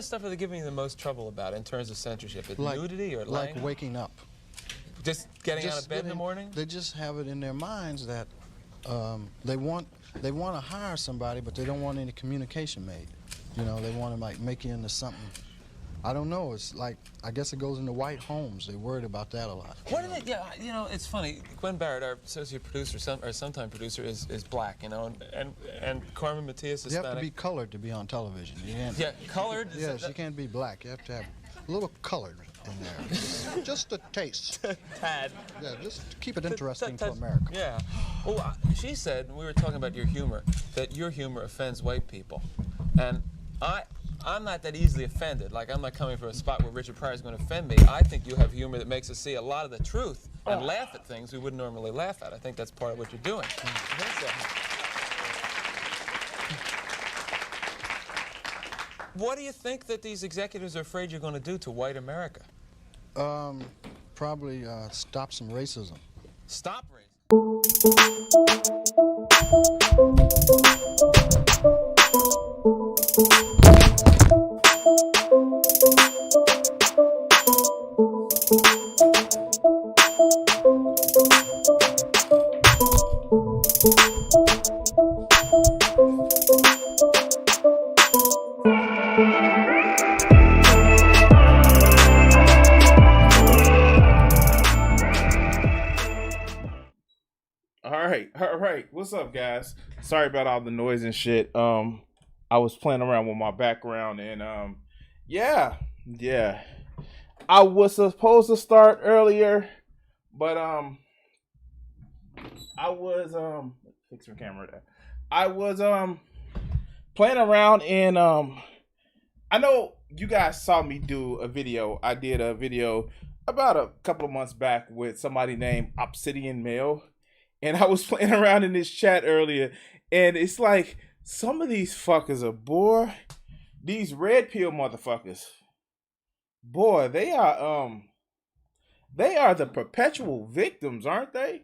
stuff are they giving you the most trouble about in terms of censorship? Is nudity or like lying? waking up? Just getting out of bed in the morning? They just have it in their minds that they want to hire somebody, but they don't want any communication made. You know, they want to like make you into something. I don't know. It's like, I guess it goes into white homes. They're worried about that a lot. What do they? Yeah, you know, it's funny. Gwen Barrett, our associate producer, or sometime producer, is black. You know, and Carmen Matias is Hispanic. You have to be colored to be on television. You can't, yeah, colored. Yes, you can't be black. You have to have a little colored in there, just a taste. Tad. Yeah, just to keep it interesting for America. Yeah. Well, she said, we were talking about your humor, that your humor offends white people, and I'm not that easily offended. Like, I'm not coming from a spot where Richard Pryor is going to offend me. I think you have humor that makes us see a lot of the truth and laugh at things we wouldn't normally laugh at. I think that's part of what you're doing. What do you think that these executives are afraid you're going to do to white America? Probably stop some racism. Stop racism? All right. What's up, guys? Sorry about all the noise and shit. I was playing around with my background and yeah. I was supposed to start earlier, but I was fix my camera there. I was playing around and I know you guys saw me do a video. I did a video about a couple of months back with somebody named Obsidian Mail. And I was playing around in this chat earlier, and it's like, some of these fuckers are, boy, these red pill motherfuckers, boy, they are the perpetual victims, aren't they?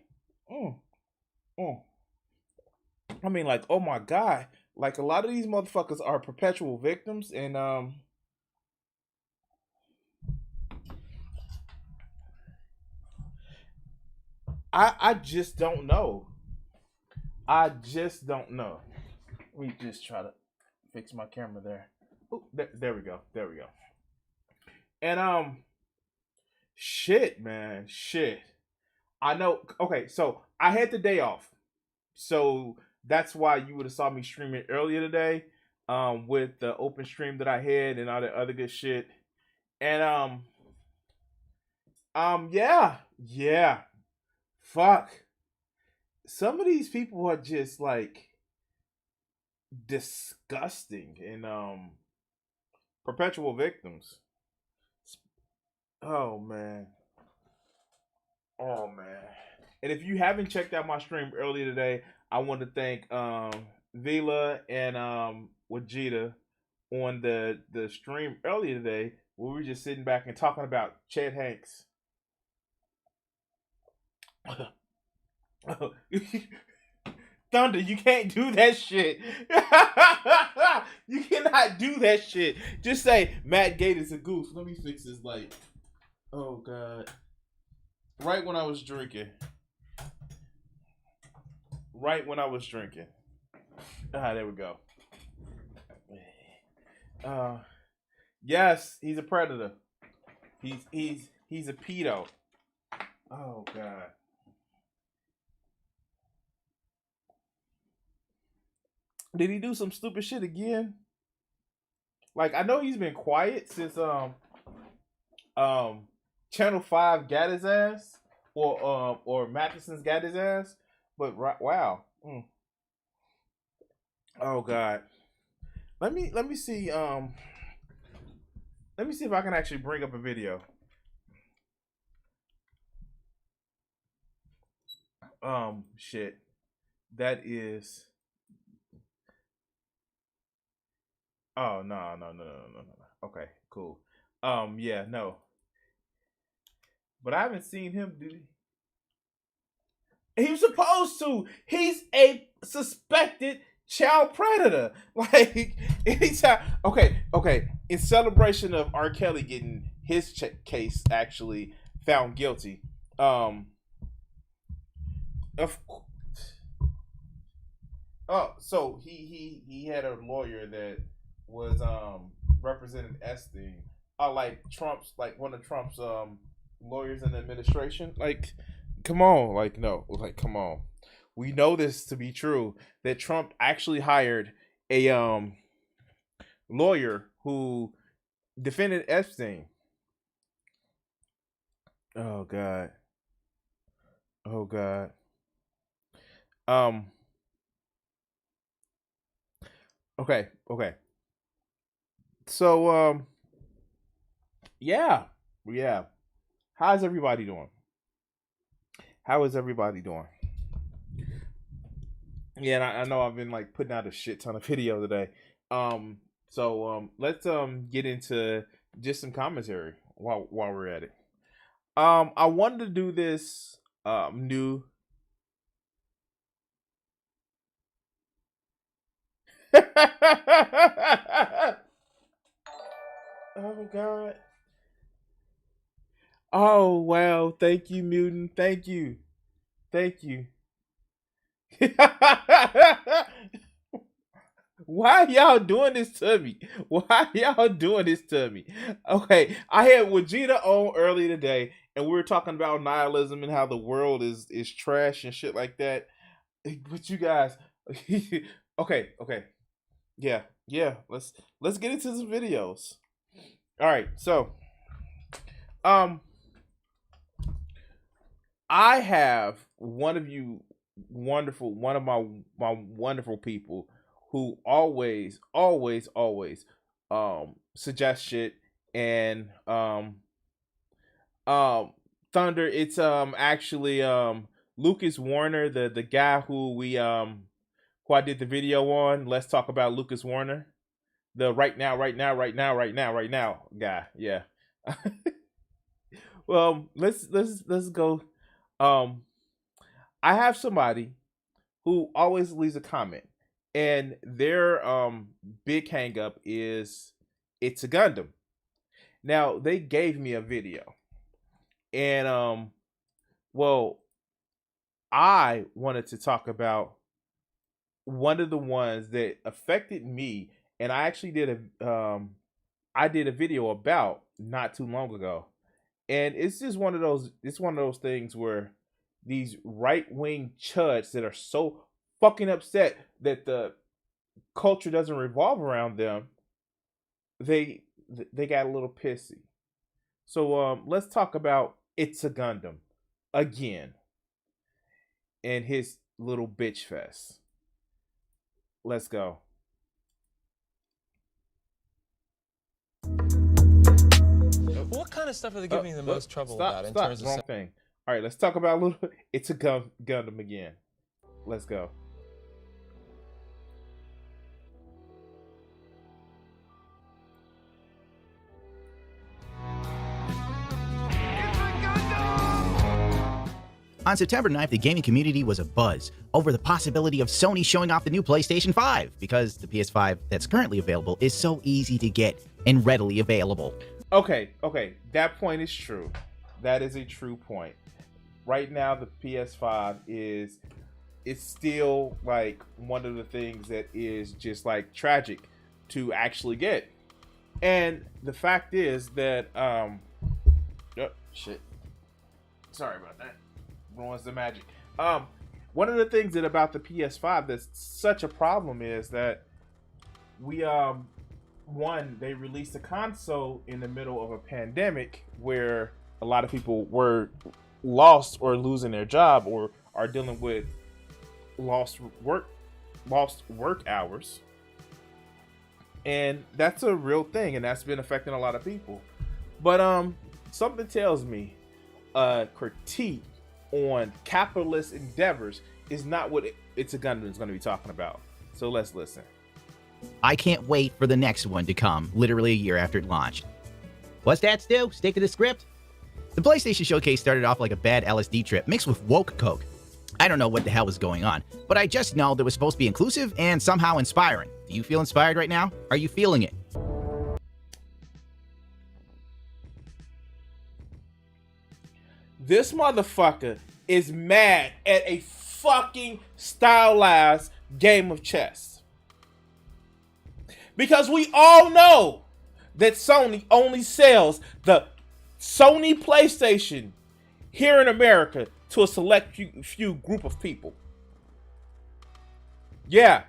I mean, like, oh my God, like a lot of these motherfuckers are perpetual victims, and I just don't know. I just don't know. Let me just try to fix my camera there. Ooh, there we go. There we go. And shit, man, shit. I know. Okay, so I had the day off, so that's why you would have saw me streaming earlier today, with the open stream that I had and all that other good shit. And yeah. Fuck. Some of these people are just like disgusting and perpetual victims. Oh man. And if you haven't checked out my stream earlier today, I want to thank Vila and Wajita on the stream earlier today where we were just sitting back and talking about Chet Hanks. Thunder, you can't do that shit. You cannot do that shit. Just say Matt Gate is a goof. Let me fix this light. Oh God. Right when I was drinking. There we go. Yes, he's a predator. He's a pedo. Oh God. Did he do some stupid shit again? Like, I know he's been quiet since Channel 5 got his ass, or Matheson's got his ass. But wow. Oh God. Let me see let me see if I can actually bring up a video. Shit. That is. Oh, no. Okay, cool. Yeah, no. But I haven't seen him do. He was supposed to. He's a suspected child predator. Like, anytime. Okay. in celebration of R. Kelly getting his case actually found guilty. Of so he had a lawyer that was representing Epstein. Like one of Trump's lawyers in the administration. Like, come on, like no, like come on. We know this to be true that Trump actually hired a lawyer who defended Epstein. Oh God. Oh God. Okay. So yeah. How's everybody doing? How is everybody doing? Yeah, and I know I've been like putting out a shit ton of video today. So let's get into just some commentary while we're at it. I wanted to do this new Oh God. Oh wow, thank you, Mutant. Thank you. Why y'all doing this to me? Okay, I had Vegeta on early today, and we were talking about nihilism and how the world is trash and shit like that. But you guys, okay, yeah. Let's get into some videos. All right, so, I have one of my wonderful people who always suggest shit, and Thunder, it's actually Lucas Warner, the guy who I did the video on. Let's talk about Lucas Warner, the right now guy. Yeah. Well, let's go. I have somebody who always leaves a comment, and their big hang up is it's a Gundam. Now they gave me a video, and well, I wanted to talk about one of the ones that affected me, and I actually did a video about not too long ago. And it's just one of those things where these right-wing chuds that are so fucking upset that the culture doesn't revolve around them, they got a little pissy. So let's talk about It's a Gundam again and his little bitch fest. Let's go. What kind of stuff are they giving you the most trouble about in terms of wrong thing? All right, let's talk about a little. It's a Gundam again. Let's go. On September 9th, the gaming community was abuzz over the possibility of Sony showing off the new PlayStation 5 because the PS5 that's currently available is so easy to get and readily available. Okay, that point is true. That is a true point. Right now, the PS5 it's still like one of the things that is just like tragic to actually get. And the fact is that oh, shit. Sorry about that. Ruins the magic. One of the things that about the PS5 that's such a problem is that we one, they released a console in the middle of a pandemic where a lot of people were lost or losing their job or are dealing with lost work hours. And that's a real thing, and that's been affecting a lot of people. But something tells me a critique on capitalist endeavors is not what It's a Gundam is going to be talking about. So let's listen. I can't wait for the next one to come, literally a year after it launched. What's that, Stu? Stick to the script? The PlayStation Showcase started off like a bad LSD trip mixed with woke coke. I don't know what the hell was going on, but I just know that it was supposed to be inclusive and somehow inspiring. Do you feel inspired right now? Are you feeling it? This motherfucker is mad at a fucking stylized game of chess. Because we all know that Sony only sells the Sony PlayStation here in America to a select few group of people. Yeah.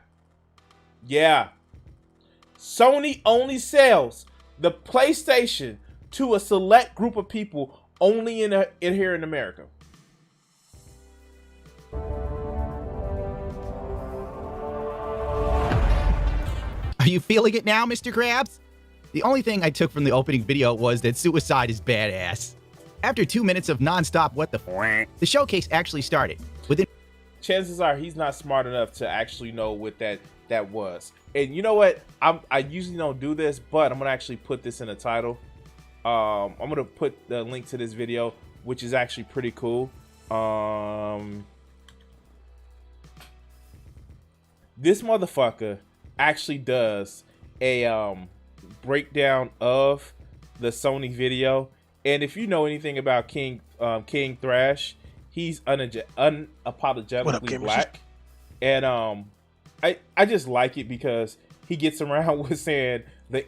Sony only sells the PlayStation to a select group of people only in here in America. Are you feeling it now, Mr. Krabs? The only thing I took from the opening video was that suicide is badass. After 2 minutes of non-stop what the showcase actually started. Within chances are he's not smart enough to actually know what that was. And you know what? I usually don't do this, but I'm gonna actually put this in the title. I'm gonna put the link to this video, which is actually pretty cool. This motherfucker actually does a breakdown of the Sony video, and if you know anything about King Thrash, he's unapologetically black, and I just like it because he gets around with saying the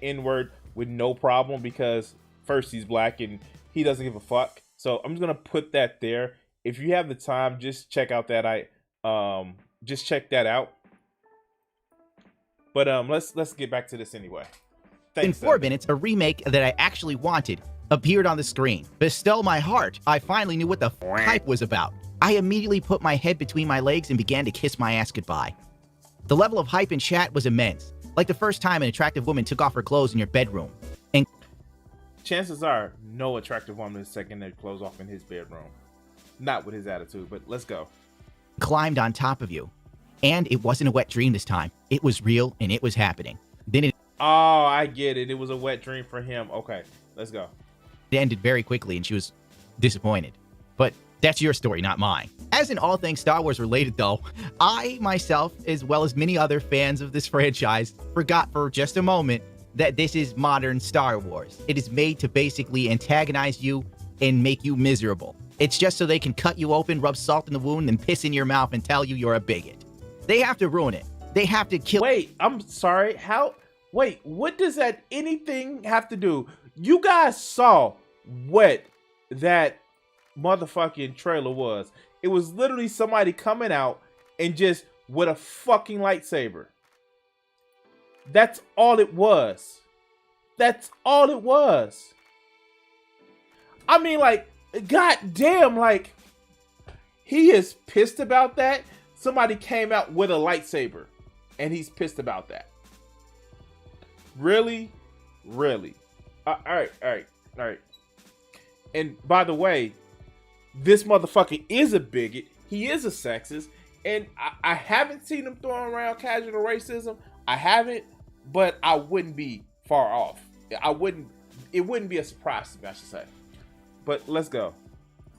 N-word with no problem, because first, he's black and he doesn't give a fuck. So I'm just gonna put that there. If you have the time, just check out that just check that out. But let's get back to this anyway. Thanks, in 4 minutes, a remake that I actually wanted appeared on the screen. Bestow my heart. I finally knew what the hype was about. I immediately put my head between my legs and began to kiss my ass goodbye. The level of hype in chat was immense, like the first time an attractive woman took off her clothes in your bedroom. And chances are, no attractive woman is taking their clothes off in his bedroom. Not with his attitude, but let's go. Climbed on top of you. And it wasn't a wet dream this time. It was real and it was happening. Then it... Oh, I get it. It was a wet dream for him. Okay, let's go. It ended very quickly and she was disappointed. But that's your story, not mine. As in all things Star Wars related, though, I myself, as well as many other fans of this franchise, forgot for just a moment that this is modern Star Wars. It is made to basically antagonize you and make you miserable. It's just so they can cut you open, rub salt in the wound, and piss in your mouth and tell you you're a bigot. They have to ruin it. They have to kill... Wait, I'm sorry. How? Wait, what does that anything have to do? You guys saw what that motherfucking trailer was. It was literally somebody coming out and just with a fucking lightsaber. That's all it was. That's all it was. I mean, like, goddamn, like, he is pissed about that. Somebody came out with a lightsaber and he's pissed about that. Really? Really? All right. And by the way, this motherfucker is a bigot. He is a sexist. And I haven't seen him throwing around casual racism. I haven't, but I wouldn't be far off. It wouldn't be a surprise to me, I should say. But let's go.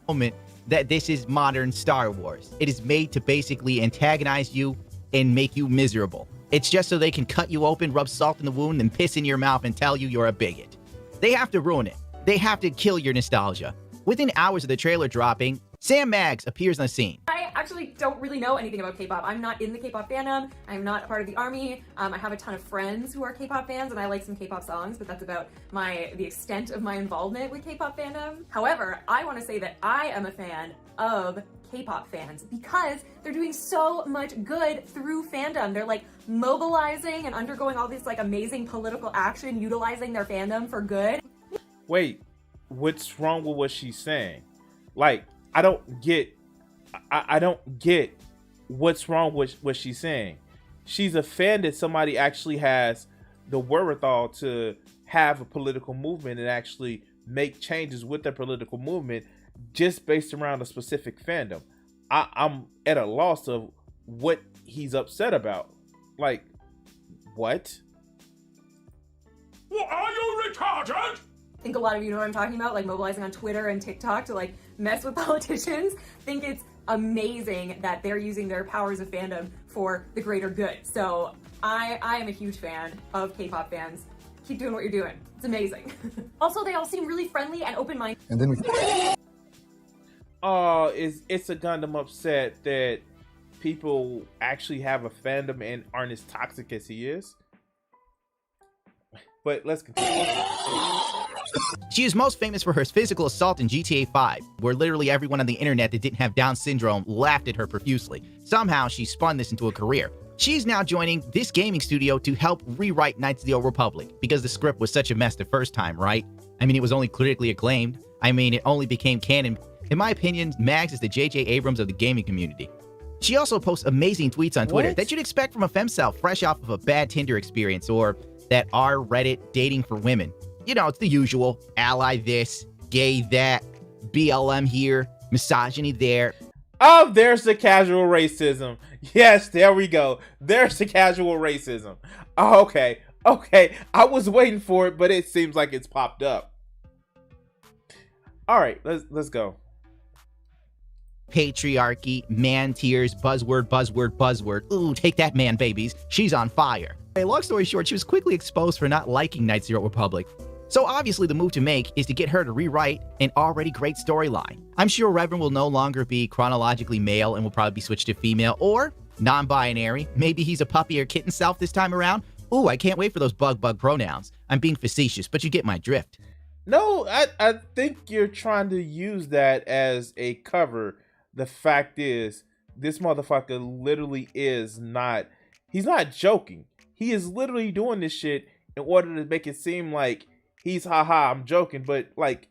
Moment that this is modern Star Wars. It is made to basically antagonize you and make you miserable. It's just so they can cut you open, rub salt in the wound, and piss in your mouth and tell you you're a bigot. They have to ruin it. They have to kill your nostalgia. Within hours of the trailer dropping, Sam Maggs appears on the scene. I actually don't really know anything about K-pop. I'm not in the K-pop fandom. I'm not a part of the army. I have a ton of friends who are K-pop fans, and I like some K-pop songs, but that's about the extent of my involvement with K-pop fandom. However, I want to say that I am a fan of K-pop fans because they're doing so much good through fandom. They're like mobilizing and undergoing all this like amazing political action, utilizing their fandom for good. Wait, what's wrong with what she's saying? Like, I don't get what's wrong with what she's saying. She's a fan that somebody actually has the wherewithal to have a political movement and actually make changes with their political movement just based around a specific fandom. I'm at a loss of what he's upset about. Like, what? Well, are you retarded? I think a lot of you know what I'm talking about, like mobilizing on Twitter and TikTok to like mess with politicians. I think it's amazing that they're using their powers of fandom for the greater good. So I am a huge fan of K-pop fans. keep doing what you're doing. It's amazing. Also, they all seem really friendly and open-minded. And then we Oh, it's a Gundam upset that people actually have a fandom and aren't as toxic as he is. But let's continue. She is most famous for her physical assault in GTA 5, where literally everyone on the internet that didn't have Down syndrome laughed at her profusely. Somehow, she spun this into a career. She's now joining this gaming studio to help rewrite Knights of the Old Republic, because the script was such a mess the first time, right? I mean, it was only critically acclaimed. I mean, it only became canon. In my opinion, Mags is the J.J. Abrams of the gaming community. She also posts amazing tweets on Twitter that you'd expect from a femcel fresh off of a bad Tinder experience, or that R Reddit dating for women. You know, it's the usual, ally this, gay that, BLM here, misogyny there. Oh, there's the casual racism. Yes, there we go. There's the casual racism. Oh, okay. I was waiting for it, but it seems like it's popped up. All right, let's go. Patriarchy, man tears, buzzword. Ooh, take that, man babies. She's on fire. Hey, long story short, she was quickly exposed for not liking Knights of the Old Republic. So obviously the move to make is to get her to rewrite an already great storyline. I'm sure Reverend will no longer be chronologically male and will probably be switched to female or non-binary. Maybe he's a puppy or kitten self this time around. Ooh, I can't wait for those bug pronouns. I'm being facetious, but you get my drift. No, I think you're trying to use that as a cover. The fact is, this motherfucker literally is not, he's not joking. He is literally doing this shit in order to make it seem like he's haha, I'm joking. But like,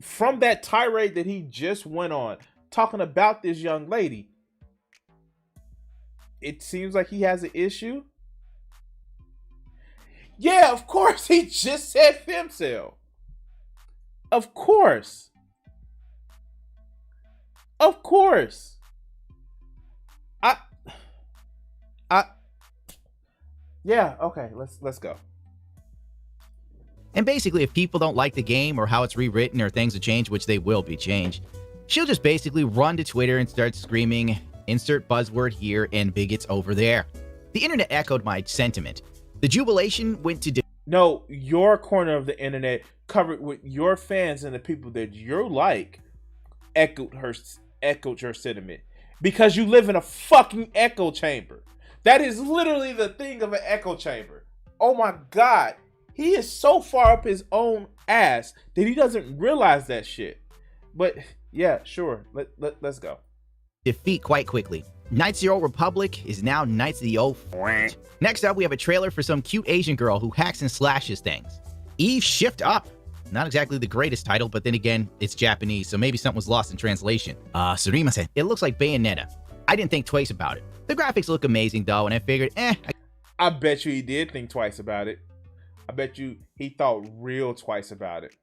from that tirade that he just went on, talking about this young lady, it seems like he has an issue. Yeah, of course, he just said femcel. Of course. Yeah, okay, let's go. And basically, if people don't like the game or how it's rewritten or things have changed, which they will be changed, she'll just basically run to Twitter and start screaming, insert buzzword here and bigots over there. The internet echoed my sentiment. The jubilation went to... No, your corner of the internet, covered with your fans and the people that you like, echoed your sentiment. Because you live in a fucking echo chamber. That is literally the thing of an echo chamber. Oh my God. He is so far up his own ass that he doesn't realize that shit. But yeah, sure. Let's go. Defeat quite quickly. Knights of the Old Republic is now Knights of the Old... Next up, we have a trailer for some cute Asian girl who hacks and slashes things. Eve Shift Up. Not exactly the greatest title, but then again, it's Japanese, so maybe something was lost in translation. Surimasen. It looks like Bayonetta. I didn't think twice about it. The graphics look amazing though, and I figured, I bet you he did think twice about it. I bet you he thought real twice about it.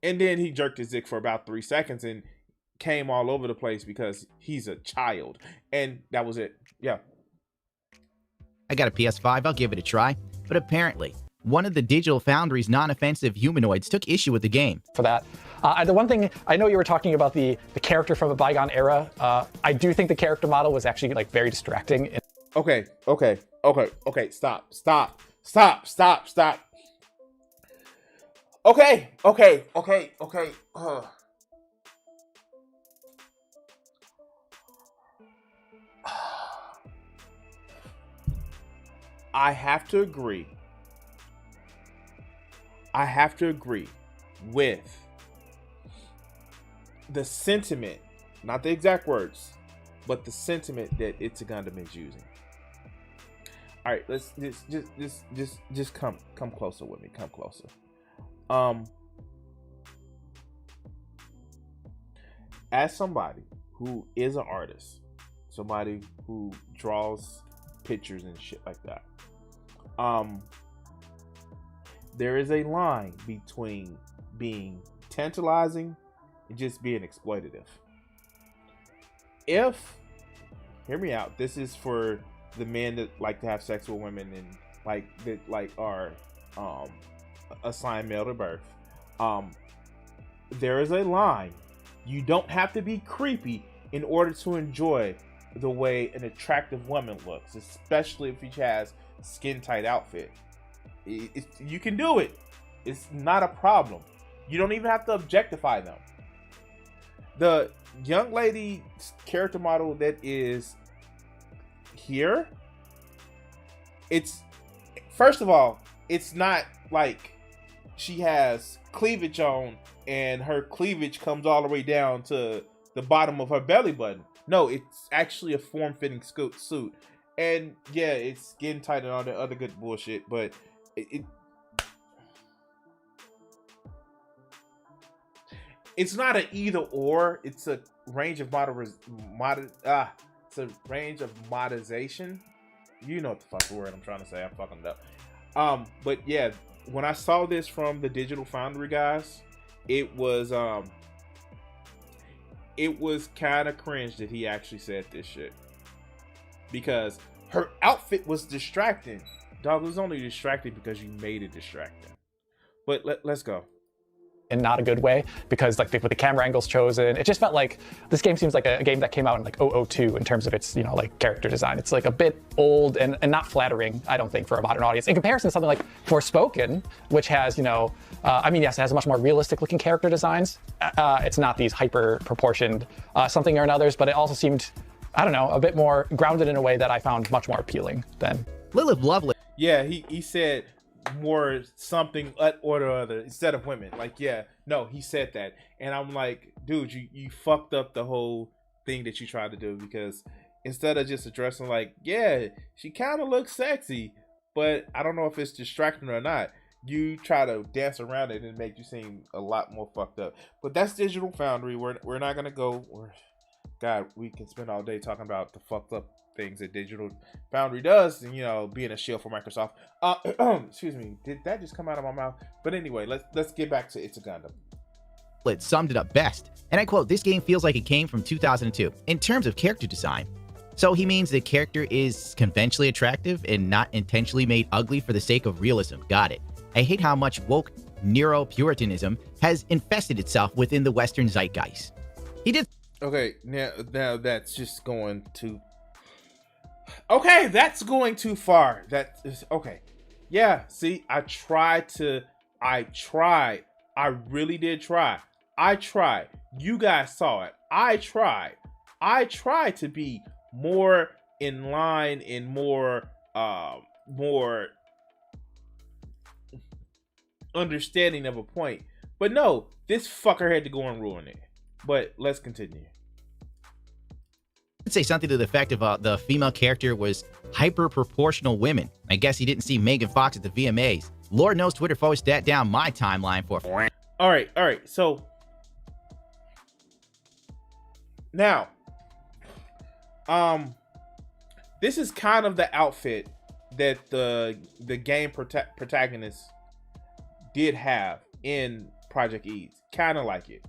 And then he jerked his dick for about 3 seconds and came all over the place because he's a child. And that was it. Yeah. I got a PS5, I'll give it a try. But apparently, one of the Digital Foundry's non-offensive humanoids took issue with the game. For that. The one thing, I know you were talking about the character from a bygone era. I do think the character model was actually like very distracting. Okay. Stop. Okay. I have to agree with the sentiment, not the exact words, but the sentiment that It's a Gundam is using. All right, let's just come closer with me. Come closer. As somebody who is an artist, somebody who draws pictures and shit like that, there is a line between being tantalizing and just being exploitative. Hear me out, this is for the men that like to have sex with women and that are assigned male to birth. There is a line. You don't have to be creepy in order to enjoy the way an attractive woman looks, especially if she has skin tight outfit. You can do it. It's not a problem. You don't even have to objectify them. The young lady character model that is here, it's, first of all, it's not like she has cleavage on and her cleavage comes all the way down to the bottom of her belly button. No, it's actually a form-fitting suit. And yeah, it's skin tight and all the other good bullshit, but it's not an either or. It's a range of it's a range of modization. You know what the fuck word I'm trying to say. I'm fucking it up. But yeah, when I saw this from the Digital Foundry guys, it was kind of cringe that he actually said this shit, because her outfit was distracting. Dog, it was only distracting because you made it distracting. But let's go. In not a good way, because like with the camera angles chosen, it just felt like this game seems like a game that came out in like 002 in terms of its, you know, like character design. It's like a bit old and not flattering, I don't think, for a modern audience. In comparison to something like Forspoken, which has, you know, I mean, yes, it has a much more realistic looking character designs. It's not these hyper proportioned something or another's, but it also seemed, I don't know, a bit more grounded in a way that I found much more appealing than Lilith Lovelace. Yeah, he said more something or the other instead of women. Like, yeah, no, he said that, and I'm like, dude, you fucked up the whole thing that you tried to do, because instead of just addressing like, yeah, she kind of looks sexy, but I don't know if it's distracting or not, you try to dance around it and make you seem a lot more fucked up. But that's Digital Foundry. We're not gonna go. God, we can spend all day talking about the fucked up things that Digital Foundry does, and, you know, being a shield for Microsoft. Excuse me, did that just come out of my mouth? But anyway, let's get back to It's a Gundam. It summed it up best, and I quote, "This game feels like it came from 2002 in terms of character design." So he means the character is conventionally attractive and not intentionally made ugly for the sake of realism. Got it. I hate how much woke neo-puritanism has infested itself within the Western zeitgeist. He did. Okay, now that's just going to. Okay, that's going too far. That is okay. Yeah, see, I really did try. I tried. You guys saw it. I tried to be more in line and more understanding of a point. But no, this fucker had to go and ruin it. But let's continue. Say something to the effect of the female character was hyper-proportional women. I guess he didn't see Megan Fox at the VMAs. Lord knows Twitter forced that down my timeline for. All right. So now, this is kind of the outfit that the game protagonist did have in Project Ease. Kind of like it.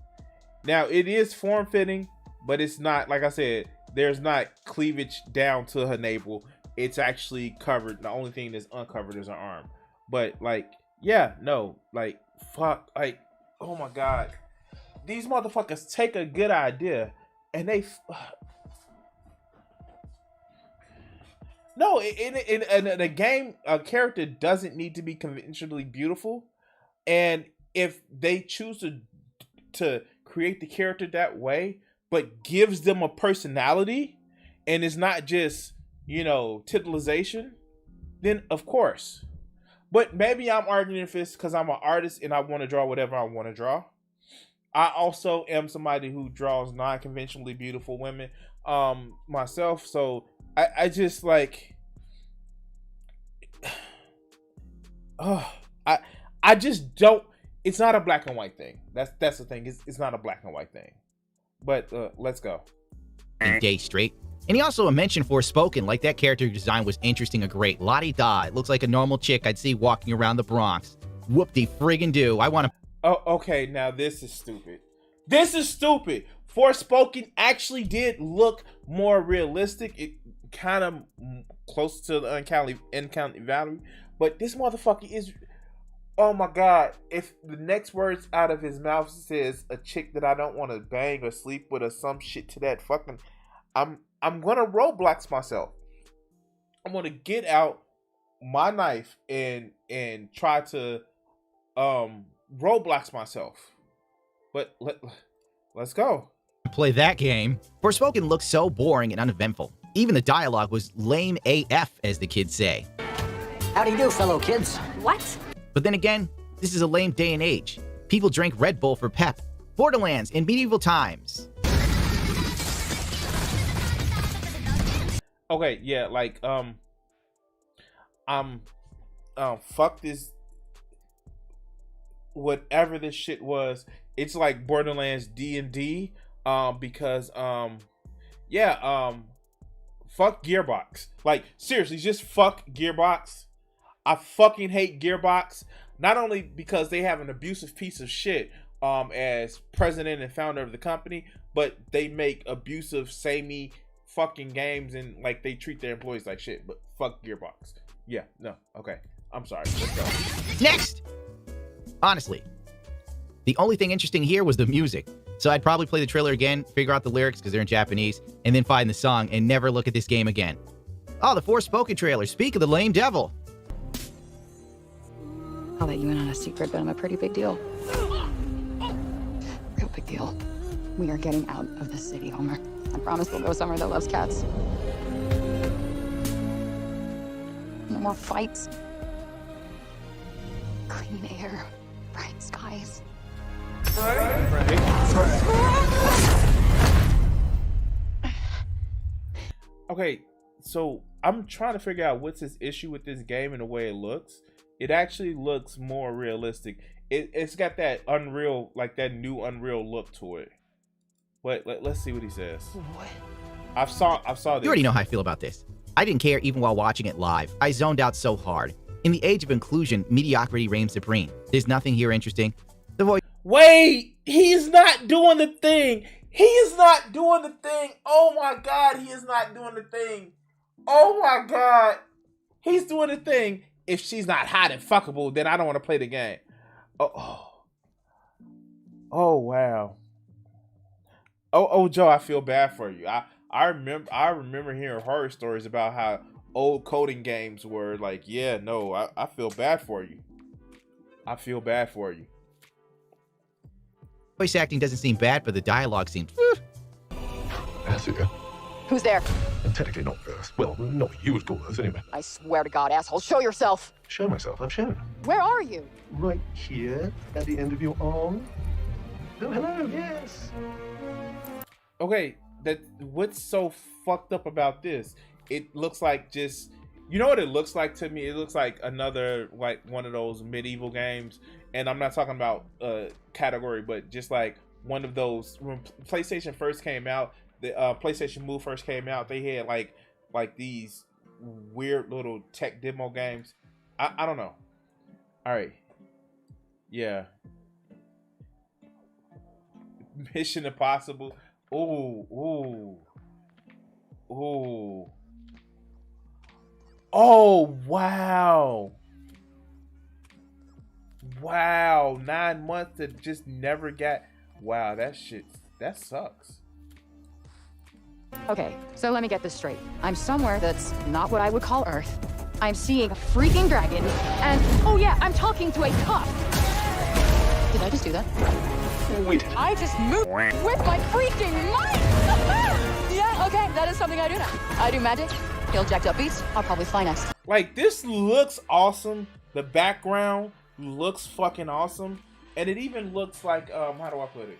Now, it is form-fitting, but it's not, like I said, there's not cleavage down to her navel. It's actually covered. The only thing that's uncovered is her arm. But, like, yeah, no, like, fuck, like, oh my God. These motherfuckers take a good idea and they... No, in a game, a character doesn't need to be conventionally beautiful. And if they choose to create the character that way, but gives them a personality and it's not just, you know, titillization, then of course. But maybe I'm arguing for this because I'm an artist and I want to draw whatever I want to draw. I also am somebody who draws non-conventionally beautiful women myself. So I just like... I just don't... It's not a black and white thing. That's the thing. It's not a black and white thing. But let's go. Days straight. And he also mentioned Forspoken, like that character design was interesting or great. La-di-da, it looks like a normal chick I'd see walking around the Bronx. Whoop-de-friggin' do. I want to... Oh, okay, now this is stupid. This is stupid. Forspoken actually did look more realistic. It kind of close to the Uncanny Valley. But this motherfucker is... Oh my God, if the next words out of his mouth says a chick that I don't want to bang or sleep with or some shit to that fucking... I'm gonna Roblox myself. I'm gonna get out my knife and try to Roblox myself. But let's go. Play that game. Forspoken looked so boring and uneventful. Even the dialogue was lame AF, as the kids say. How do you do, fellow kids? What? But then again, this is a lame day and age. People drank Red Bull for pep. Borderlands in medieval times. Okay, yeah, like fuck this, whatever this shit was. It's like Borderlands D&D, because fuck Gearbox. Like, seriously, just fuck Gearbox. I fucking hate Gearbox. Not only because they have an abusive piece of shit as president and founder of the company, but they make abusive, samey fucking games, and like they treat their employees like shit. But fuck Gearbox. Yeah, no, okay. I'm sorry. Let's go. Next! Honestly, the only thing interesting here was the music. So I'd probably play the trailer again, figure out the lyrics because they're in Japanese, and then find the song and never look at this game again. Oh, the Forspoken trailer. Speak of the lame devil. I'll let you in on a secret, but I'm a pretty big deal. Real big deal. We are getting out of the city, Homer. I promise we'll go somewhere that loves cats. No more fights. Clean air, bright skies. Okay, so I'm trying to figure out what's his issue with this game and the way it looks. It actually looks more realistic. It's got that Unreal, like that new Unreal look to it. But let's see what he says. What? I saw this. You already know how I feel about this. I didn't care even while watching it live. I zoned out so hard. In the age of inclusion, mediocrity reigns supreme. There's nothing here interesting. The voice. Wait, he's not doing the thing. He is not doing the thing. Oh my God, he is not doing the thing. Oh my God, he's doing the thing. If she's not hot and fuckable, then I don't want to play the game. Oh wow. Oh Joe, I feel bad for you. I remember hearing horror stories about how old coding games were like. Yeah, no, I feel bad for you. I feel bad for you. Voice acting doesn't seem bad, but the dialogue seems. That's it. Who's there? And technically not first. Well, not you would call us anyway. I swear to God, asshole, show yourself. Show myself. I've shown. Where are you? Right here, at the end of your arm. Oh, hello. Yes. Okay, what's so fucked up about this? It looks like just, you know what it looks like to me? It looks like another, like one of those medieval games. And I'm not talking about category, but just like one of those, when PlayStation first came out, the PlayStation Move first came out, they had like these weird little tech demo games. I don't know. All right. Yeah. Mission Impossible. Ooh. Oh, wow. Wow. 9 months to just never got. Wow, that sucks. Okay, so let me get this straight. I'm somewhere that's not what I would call Earth. I'm seeing a freaking dragon, and oh yeah, I'm talking to a cop. Did I just do that? We did. I just moved with my freaking mic! Yeah, okay, that is something I do now. I do magic, kill jacked up beasts, I'll probably fly next. Like, this looks awesome. The background looks fucking awesome. And it even looks like, how do I put it?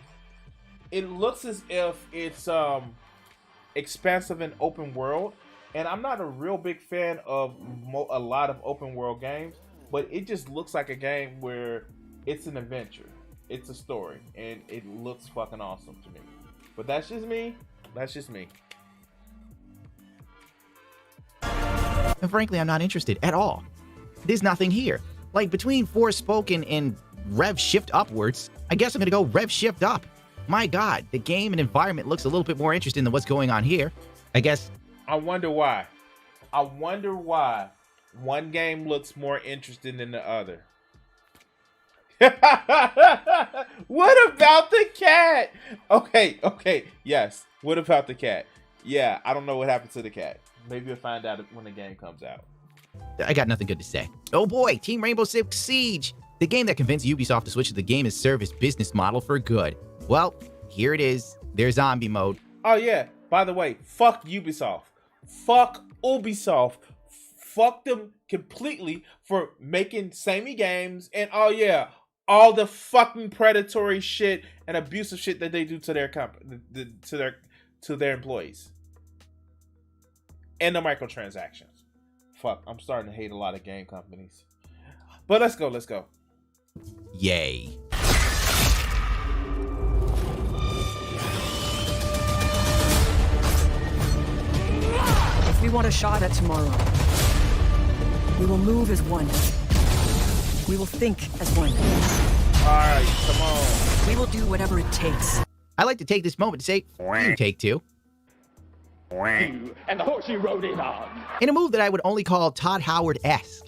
It looks as if it's, expansive and open world. And I'm not a real big fan of a lot of open world games, but it just looks like a game where it's an adventure. It's a story, and it looks fucking awesome to me. But that's just me. That's just me. And frankly, I'm not interested at all. There's nothing here. Like, between Forspoken and Rev Shift Upwards, I guess I'm gonna go Rev Shift Up. My God, the game and environment looks a little bit more interesting than what's going on here. I guess. I wonder why. I wonder why one game looks more interesting than the other. What about the cat? Okay, yes. What about the cat? Yeah, I don't know what happened to the cat. Maybe we'll find out when the game comes out. I got nothing good to say. Oh boy, Team Rainbow Six Siege, the game that convinced Ubisoft to switch to the game as service business model for good. Well, here it is. There's zombie mode. Oh yeah, by the way, fuck Ubisoft. Fuck Ubisoft. Fuck them completely for making samey games, and oh yeah, all the fucking predatory shit and abusive shit that they do to their company, to their employees, and the microtransactions. Fuck, I'm starting to hate a lot of game companies. But let's go. Yay. If we want a shot at tomorrow, we will move as one. We will think as one. Alright, come on. We will do whatever it takes. I'd like to take this moment to say, you take two. And the horse you rode in on. In a move that I would only call Todd Howard-esque,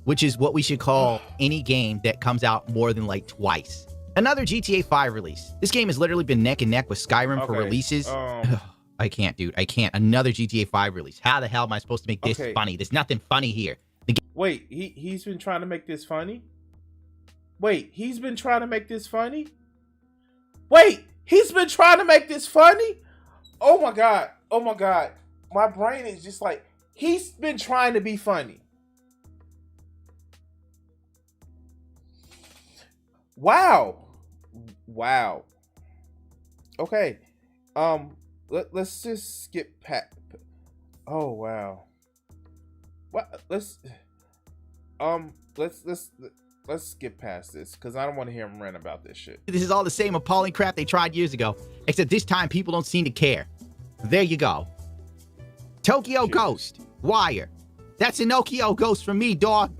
which is what we should call any game that comes out more than like twice. Another GTA 5 release. This game has literally been neck and neck with Skyrim for releases. I can't, dude. I can't. Another GTA 5 release. How the hell am I supposed to make this funny? There's nothing funny here. Wait, he's been trying to make this funny? Wait, he's been trying to make this funny? Wait, he's been trying to make this funny? Oh my god. Oh my god. My brain is just like, he's been trying to be funny. Wow. Okay. Let's just skip past. Oh wow. What? Let's skip past this because I don't want to hear him rant about this shit. This is all the same appalling crap they tried years ago, except this time people don't seem to care. There you go. Tokyo Ghost. Wire. That's a Nokia Ghost from me, dog.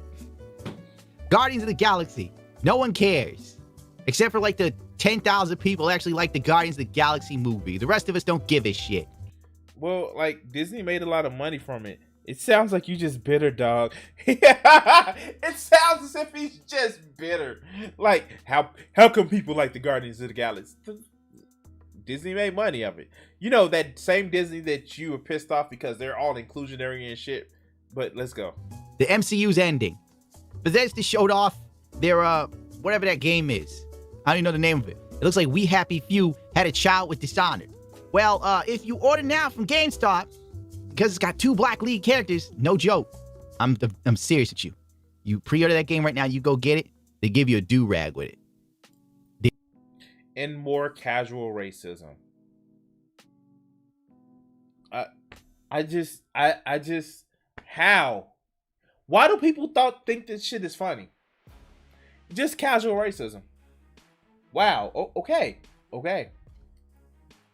Guardians of the Galaxy. No one cares. Except for like the 10,000 people actually like the Guardians of the Galaxy movie. The rest of us don't give a shit. Well, like, Disney made a lot of money from it. It sounds like you just bitter, dog. It sounds as if he's just bitter. Like, how come people like the Guardians of the Galaxy? Disney made money of it. You know, that same Disney that you were pissed off because they're all inclusionary and shit. But let's go. The MCU's ending. Bethesda showed off their, whatever that game is. I don't even know the name of it. It looks like We Happy Few had a child with Dishonored. Well, if you order now from GameStop, because it's got 2 black lead characters, no joke. I'm serious with you. You pre-order that game right now, you go get it, they give you a do-rag with it. And more casual racism. I just, how? Why do people think this shit is funny? Just casual racism. Wow. Okay.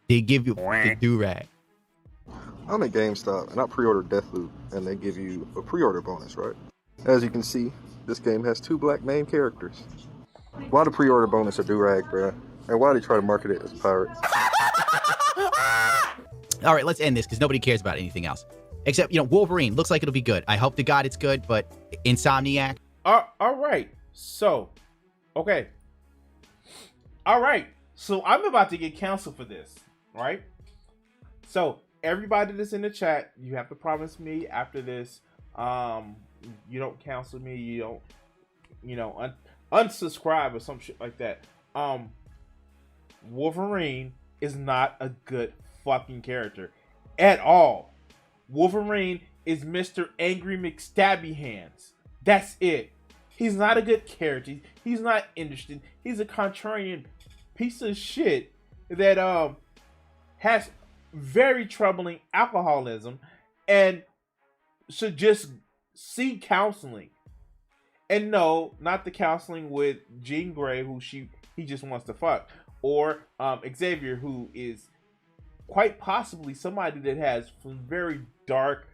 They give you the do-rag. I'm at GameStop and I pre-ordered Deathloop and they give you a pre-order bonus, right? As you can see, this game has 2 black main characters. Why the pre-order bonus a do-rag, bruh? And why they try to market it as a pirate? All right, let's end this because nobody cares about anything else. Except, Wolverine. Looks like it'll be good. I hope to God it's good, but Insomniac. All right. So, okay. All right. So, I'm about to get canceled for this, right? So, everybody that's in the chat, you have to promise me after this, you don't cancel me, you don't, unsubscribe or some shit like that. Wolverine is not a good fucking character at all. Wolverine is Mr. Angry McStabby Hands. That's it. He's not a good character. He's not interesting. He's a contrarian piece of shit that has very troubling alcoholism and should just seek counseling. And no, not the counseling with Jean Grey, who he just wants to fuck, or Xavier, who is quite possibly somebody that has some very dark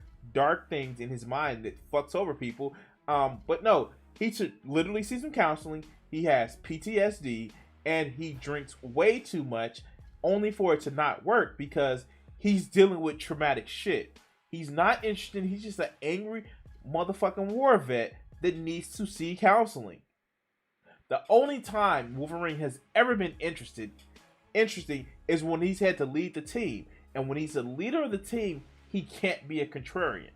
things in his mind that fucks over people. But no, he should literally see some counseling. He has PTSD and he drinks way too much only for it to not work because he's dealing with traumatic shit. He's not interested. He's just an angry motherfucking war vet that needs to see counseling. The only time Wolverine has ever been interesting is when he's had to lead the team. And when he's a leader of the team, he can't be a contrarian.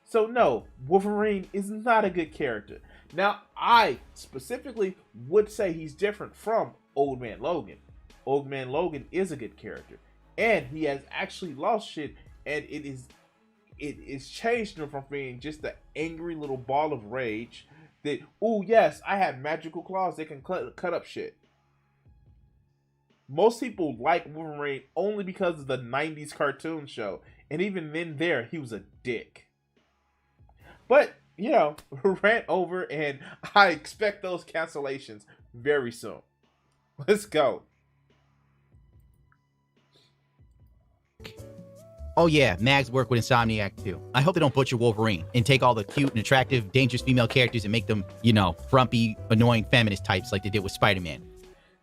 So no, Wolverine is not a good character. Now, I specifically would say he's different from Old Man Logan. Old Man Logan is a good character, and he has actually lost shit, and it is changed him from being just an angry little ball of rage that, oh yes, I have magical claws that can cut up shit. Most people like Wolverine only because of the 90s cartoon show, and even then there, he was a dick. But, you know, rant over, and I expect those cancellations very soon. Let's go. Oh yeah, Mags work with Insomniac too. I hope they don't butcher Wolverine and take all the cute and attractive, dangerous female characters and make them, you know, frumpy, annoying feminist types like they did with Spider-Man.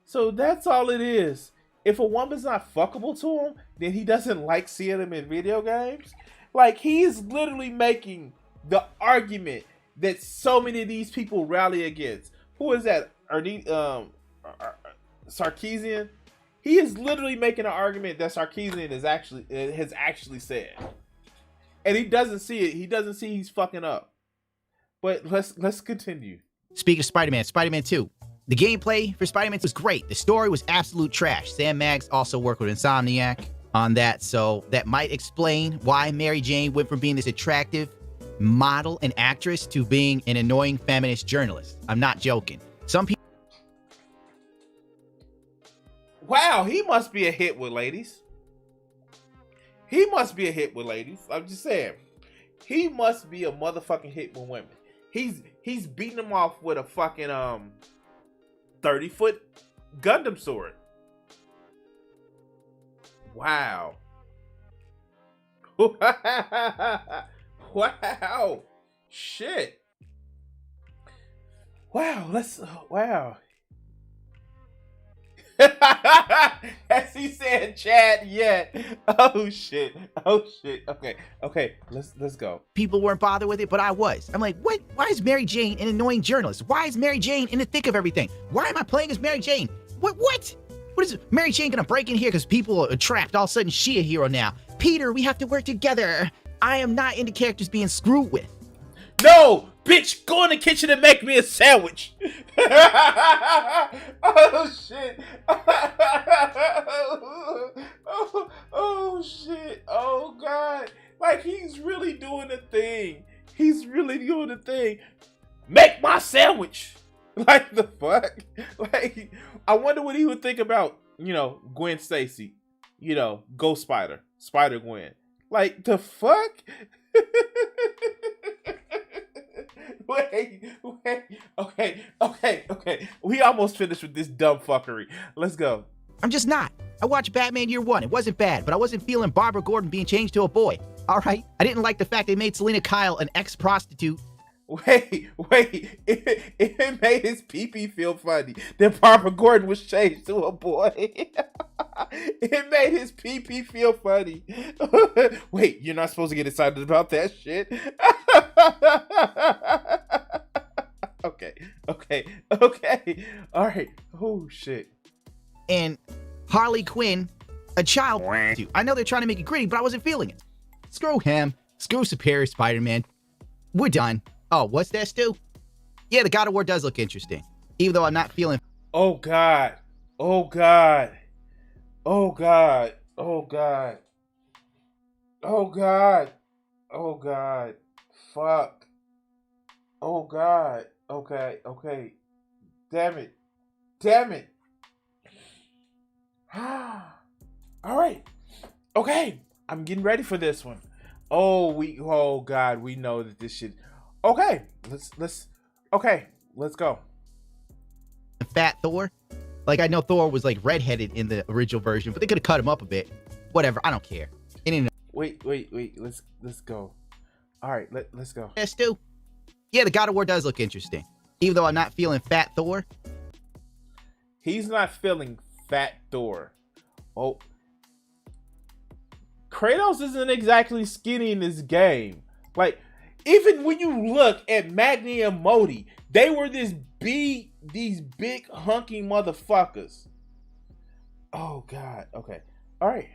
So that's all it is. If a woman's not fuckable to him, then he doesn't like seeing them in video games. Like, he is literally making the argument that so many of these people rally against. Who is that? Sarkeesian? He is literally making an argument that Sarkeesian has actually said. And he doesn't see it. He doesn't see he's fucking up. But let's continue. Speaking of Spider-Man, Spider-Man 2. The gameplay for Spider-Man was great. The story was absolute trash. Sam Maggs also worked with Insomniac on that, so that might explain why Mary Jane went from being this attractive model and actress to being an annoying feminist journalist. I'm not joking. Some people... Wow, he must be a hit with ladies. He must be a hit with ladies. I'm just saying. He must be a motherfucking hit with women. He's beating them off with a fucking 30-foot Gundam sword. Wow. Wow. Shit. Wow, wow. As he said, Chad, yet. Oh shit. Okay. Let's go. People weren't bothered with it, but I was. I'm like, what? Why is Mary Jane an annoying journalist? Why is Mary Jane in the thick of everything? Why am I playing as Mary Jane? What? What is it? Mary Jane gonna break in here because people are trapped? All of a sudden, she a hero now. Peter, we have to work together. I am not into characters being screwed with. No! Bitch, go in the kitchen and make me a sandwich. Oh shit. Oh shit. Oh god. Like, he's really doing the thing. Make my sandwich. Like, the fuck? Like, I wonder what he would think about, you know, Gwen Stacy. You know, Ghost Spider-Gwen. Like, the fuck? Wait. Okay. We almost finished with this dumb fuckery. Let's go. I'm just not. I watched Batman Year One. It wasn't bad, but I wasn't feeling Barbara Gordon being changed to a boy. All right? I didn't like the fact they made Selena Kyle an ex-prostitute. Wait. It made his pee-pee feel funny that Barbara Gordon was changed to a boy. It made his pee-pee feel funny. Wait, you're not supposed to get excited about that shit? Okay. All right. Oh, shit. And Harley Quinn, a child. I know they're trying to make it gritty, but I wasn't feeling it. Screw him. Screw Superior Spider-Man. We're done. Oh, what's that, Stu? Yeah, the God of War does look interesting. Even though I'm not feeling... Oh, God. Fuck. Oh, God. Okay. Damn it. All right. Okay. I'm getting ready for this one. Oh God, we know that this shit. Okay. Let's go. Fat Thor? Like, I know Thor was like redheaded in the original version, but they could have cut him up a bit. Whatever, I don't care. Wait. Let's go. All right, let's go. Yeah, Stu. Yeah, the God of War does look interesting. Even though I'm not feeling Fat Thor. He's not feeling Fat Thor. Oh. Kratos isn't exactly skinny in this game. Like, even when you look at Magni and Modi, they were these big hunky motherfuckers. Oh God. Okay. All right.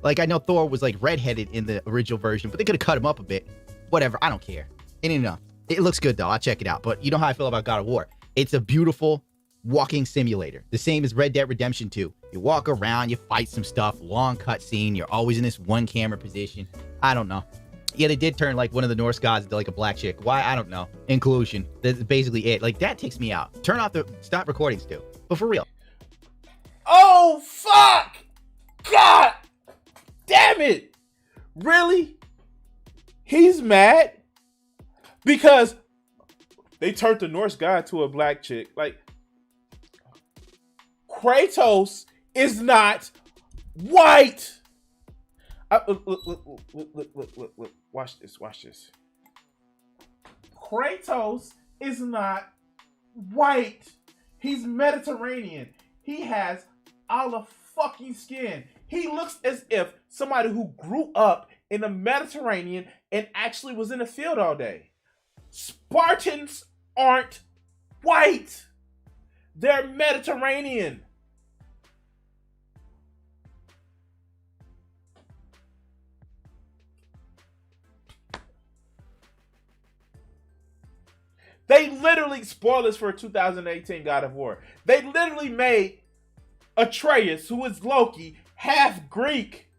Like, I know Thor was like redheaded in the original version, but they could have cut him up a bit. Whatever, I don't care. Ain't enough. It looks good though. I'll check it out. But you know how I feel about God of War. It's a beautiful walking simulator. The same as Red Dead Redemption 2. You walk around, you fight some stuff, long cutscene. You're always in this one camera position. I don't know. Yeah, they did turn like one of the Norse gods into like a black chick. Why? I don't know. Inclusion. That's basically it. Like, that takes me out. Stop recording, Stu. But for real. Oh, fuck! God damn it! Really? He's mad because they turned the Norse god to a black chick. Like, Kratos is not white. Look. Watch this. Kratos is not white. He's Mediterranean. He has olive fucking skin. He looks as if somebody who grew up in the Mediterranean and actually was in the field all day. Spartans aren't white. They're Mediterranean. They literally, spoilers for 2018 God of War, they literally made Atreus, who is Loki, half Greek.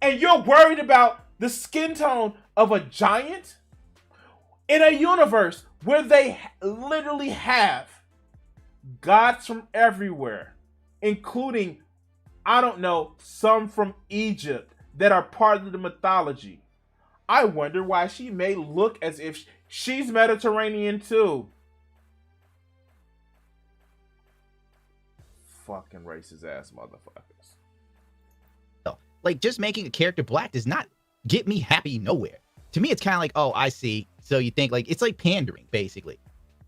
And you're worried about the skin tone of a giant? In a universe where they literally have gods from everywhere, including, I don't know, some from Egypt that are part of the mythology. I wonder why she may look as if she's Mediterranean too. Fucking racist ass motherfuckers. Like, just making a character black does not get me happy nowhere. To me, it's kind of like, oh, I see. So you think, like, it's like pandering, basically.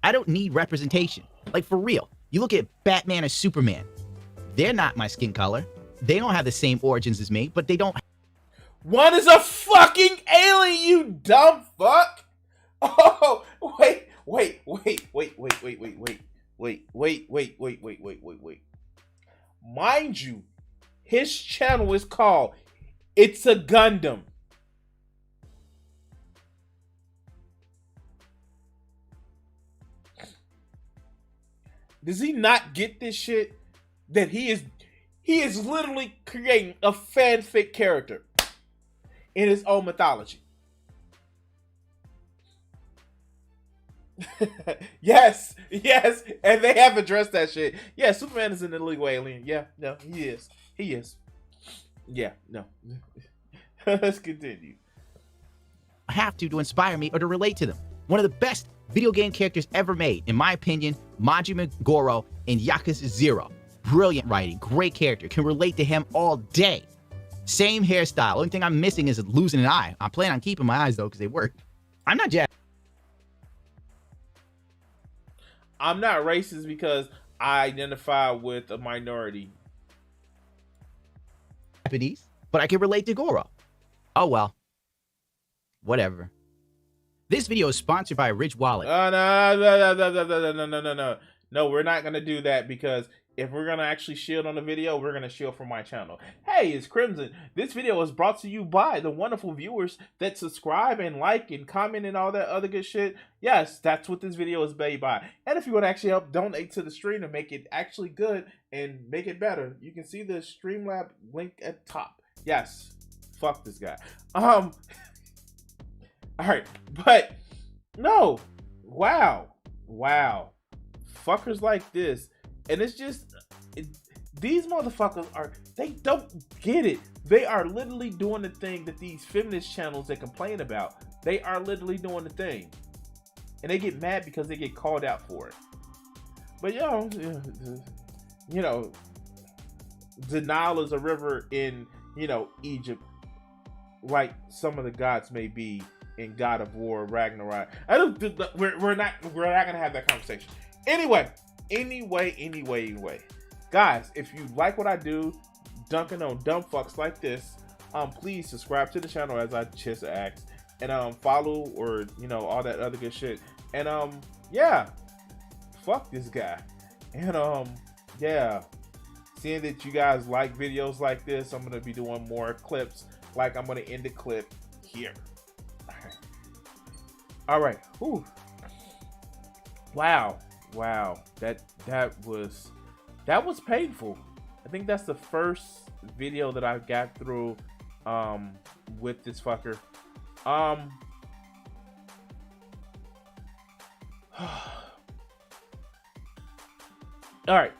I don't need representation. Like, for real. You look at Batman or Superman. They're not my skin color. They don't have the same origins as me, but they don't. One is a fucking alien, you dumb fuck. Oh, wait. Mind you, his channel is called It's a Gundam. Does he not get this shit? That he is literally creating a fanfic character in his own mythology. yes, and they have addressed that shit. Yeah, Superman is an illegal alien. Yeah, no, he is. Yeah, no. Let's continue. Have to inspire me or to relate to them. One of the best video game characters ever made, in my opinion, Majima Goro in Yakuza 0. Brilliant writing, great character, can relate to him all day. Same hairstyle. Only thing I'm missing is losing an eye. I plan on keeping my eyes though because they work. I'm not racist because I identify with a minority. Japanese, but I can relate to Goro. Oh well. Whatever. This video is sponsored by Rich Wallet. No, we're not gonna do that because if we're gonna actually shield on the video, we're gonna shield from my channel. Hey, it's Crimson. This video is brought to you by the wonderful viewers that subscribe and like and comment and all that other good shit. Yes, that's what this video is made by. And if you want to actually help donate to the stream and make it actually good and make it better, you can see the Streamlab link at top. Yes, fuck this guy. All right, but no, wow, fuckers like this. And it's just, these motherfuckers they don't get it. They are literally doing the thing that these feminist channels that complain about, they are literally doing the thing. And they get mad because they get called out for it. But you know, the Nile is a river in, Egypt, like some of the gods may be in God of War, Ragnarok. We're not gonna have that conversation. Anyway, guys, if you like what I do, dunking on dumb fucks like this, please subscribe to the channel as I just asked, and follow or all that other good shit, and yeah, fuck this guy, and yeah, seeing that you guys like videos like this, I'm gonna be doing more clips. Like I'm gonna end the clip here. All right. Whew. Wow. That was painful. I think that's the first video that I got through with this fucker. All right.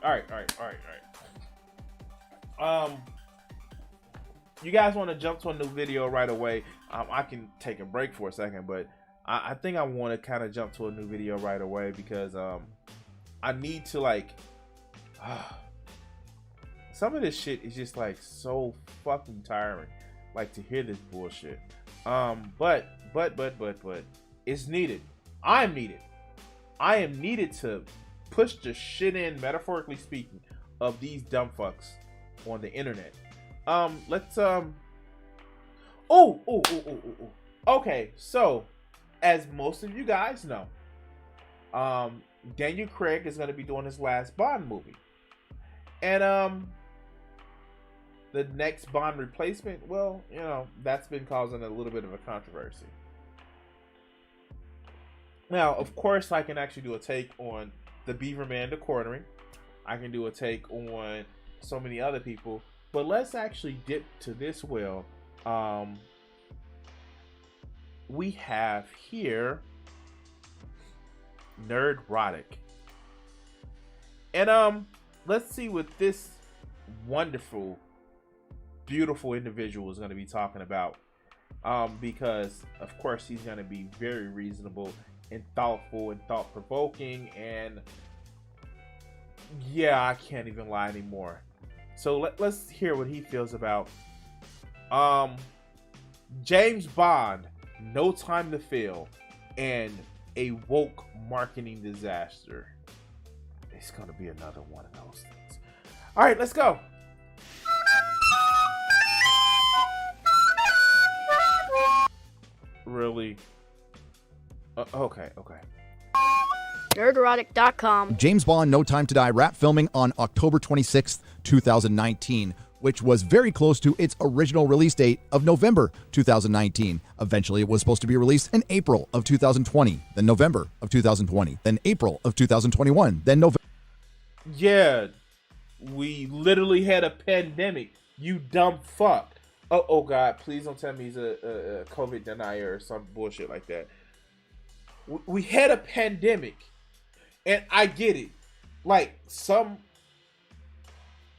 You guys want to jump to a new video right away? I can take a break for a second, but I think I want to kind of jump to a new video right away because I need to like some of this shit is just like so fucking tiring, like to hear this bullshit. But it's needed. I am needed to push the shit in, metaphorically speaking, of these dumb fucks on the internet. Let's okay, so as most of you guys know, Daniel Craig is going to be doing his last Bond movie, and the next Bond replacement, well, you know, that's been causing a little bit of a controversy. Now, of course, I can actually do a take on the Beaverman the Quartering. I can do a take on so many other people, but let's actually dip to this well. We have here Nerdrotic. And let's see what this wonderful, beautiful individual is going to be talking about. Because of course he's going to be very reasonable and thoughtful and thought-provoking, and yeah, I can't even lie anymore. So let's hear what he feels about James Bond, No Time to Fail, and a woke marketing disaster. It's gonna be another one of those things. All right, let's go. Really? Okay. Nerdrotic.com. James Bond No Time to Die wrapped filming on October 26th, 2019, which was very close to its original release date of November 2019. Eventually, it was supposed to be released in April of 2020, then November of 2020, then April of 2021, then November. Yeah, we literally had a pandemic, you dumb fuck. Oh God, please don't tell me he's a COVID denier or some bullshit like that. We had a pandemic, and I get it. Like, some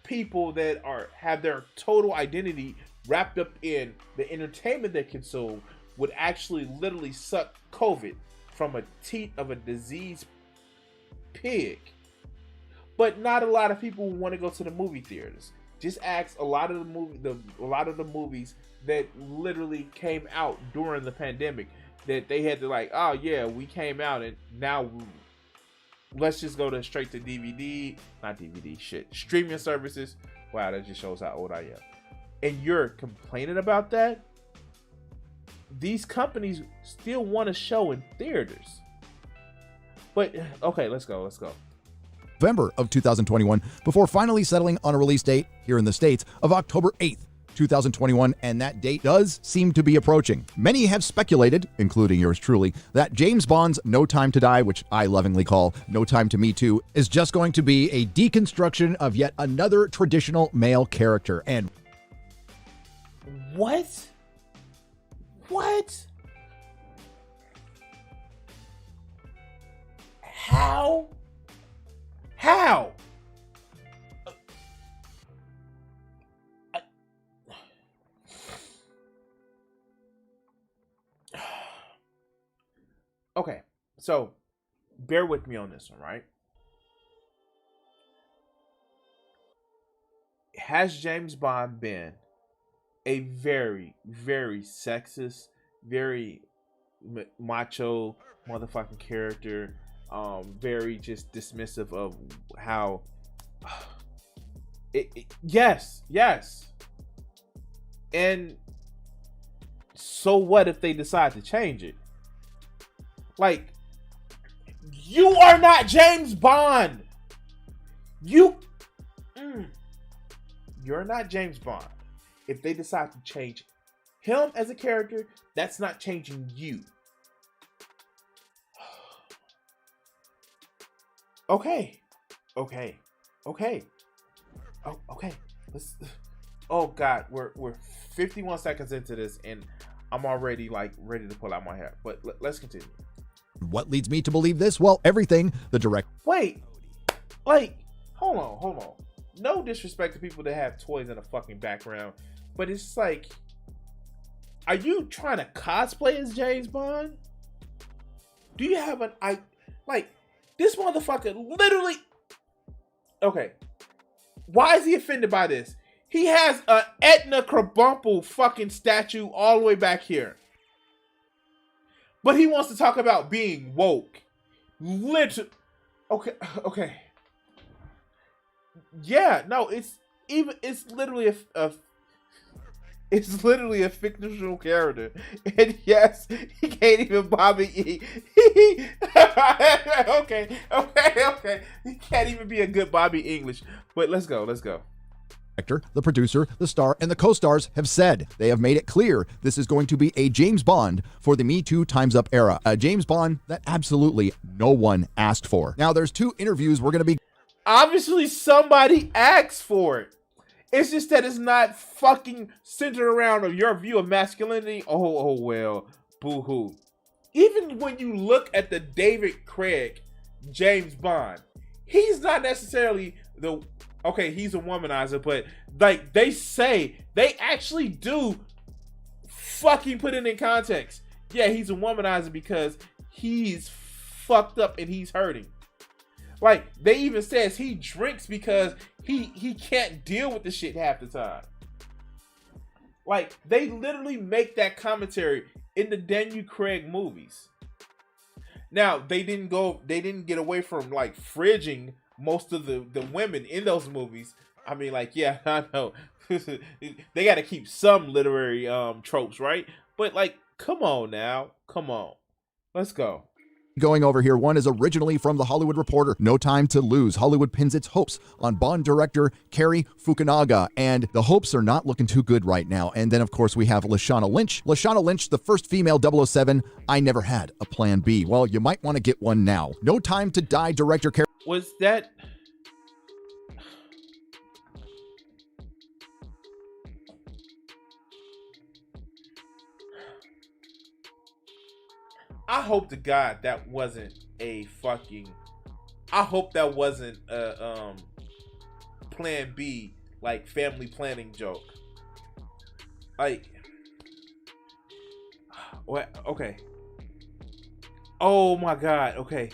people that have their total identity wrapped up in the entertainment they consume would actually literally suck COVID from a teat of a diseased pig. But not a lot of people want to go to the movie theaters. Just ask a lot of the movies that literally came out during the pandemic that they had to like, oh yeah, we came out and now let's just go straight to streaming services. Wow, that just shows how old I am. And you're complaining about that? These companies still want to show in theaters. But okay, let's go. November of 2021, before finally settling on a release date here in the States of October 8th, 2021, and that date does seem to be approaching. Many have speculated, including yours truly, that James Bond's No Time to Die, which I lovingly call No Time to Me Too, is just going to be a deconstruction of yet another traditional male character. And What? How? Okay, so bear with me on this one, right? Has James Bond been a very, very sexist, very macho motherfucking character? Very just dismissive of how yes, and so what if they decide to change it? Like, you are not James Bond. You're not James Bond. If they decide to change him as a character, that's not changing you. Okay. Oh, okay. Let's. Oh God, we're 51 seconds into this, and I'm already like ready to pull out my hair. But let's continue. What leads me to believe this? Well, everything the direct. Wait, like, hold on. No disrespect to people that have toys in the fucking background, but it's like, are you trying to cosplay as James Bond? Do you have like this motherfucker literally? Okay, why is he offended by this? He has a Etna Krabappel fucking statue all the way back here, but he wants to talk about being woke. Okay. Yeah, no, it's literally it's literally a fictional character, and yes, he can't even Bobby E. Okay, he can't even be a good Bobby English. But let's go. The producer, the star, and the co-stars have said they have made it clear this is going to be a James Bond for the Me Too Time's Up era. A James Bond that absolutely no one asked for. Now, there's 2 interviews we're going to be. Obviously, somebody asked for it. It's just that it's not fucking centered around your view of masculinity. Oh well, boo-hoo. Even when you look at the David Craig James Bond, he's not necessarily he's a womanizer, but like they actually do fucking put it in context. Yeah, he's a womanizer because he's fucked up and he's hurting. Like, they even says he drinks because he can't deal with the shit half the time. Like, they literally make that commentary in the Daniel Craig movies. Now, they didn't get away from like fridging most of the women in those movies. I mean, like, yeah, I know. They got to keep some literary tropes, right? But like, come on. Let's go. Going over here, one is originally from The Hollywood Reporter. No Time to Lose. Hollywood pins its hopes on Bond director Cary Fukunaga, and the hopes are not looking too good right now. And then, of course, we have Lashana Lynch. Lashana Lynch, the first female 007. I never had a plan B. Well, you might want to get one now. No Time to Die director Cary. Was that... I hope to God that wasn't a fucking... I hope that wasn't a plan B, like family planning joke. Like... Okay. Oh my God, okay.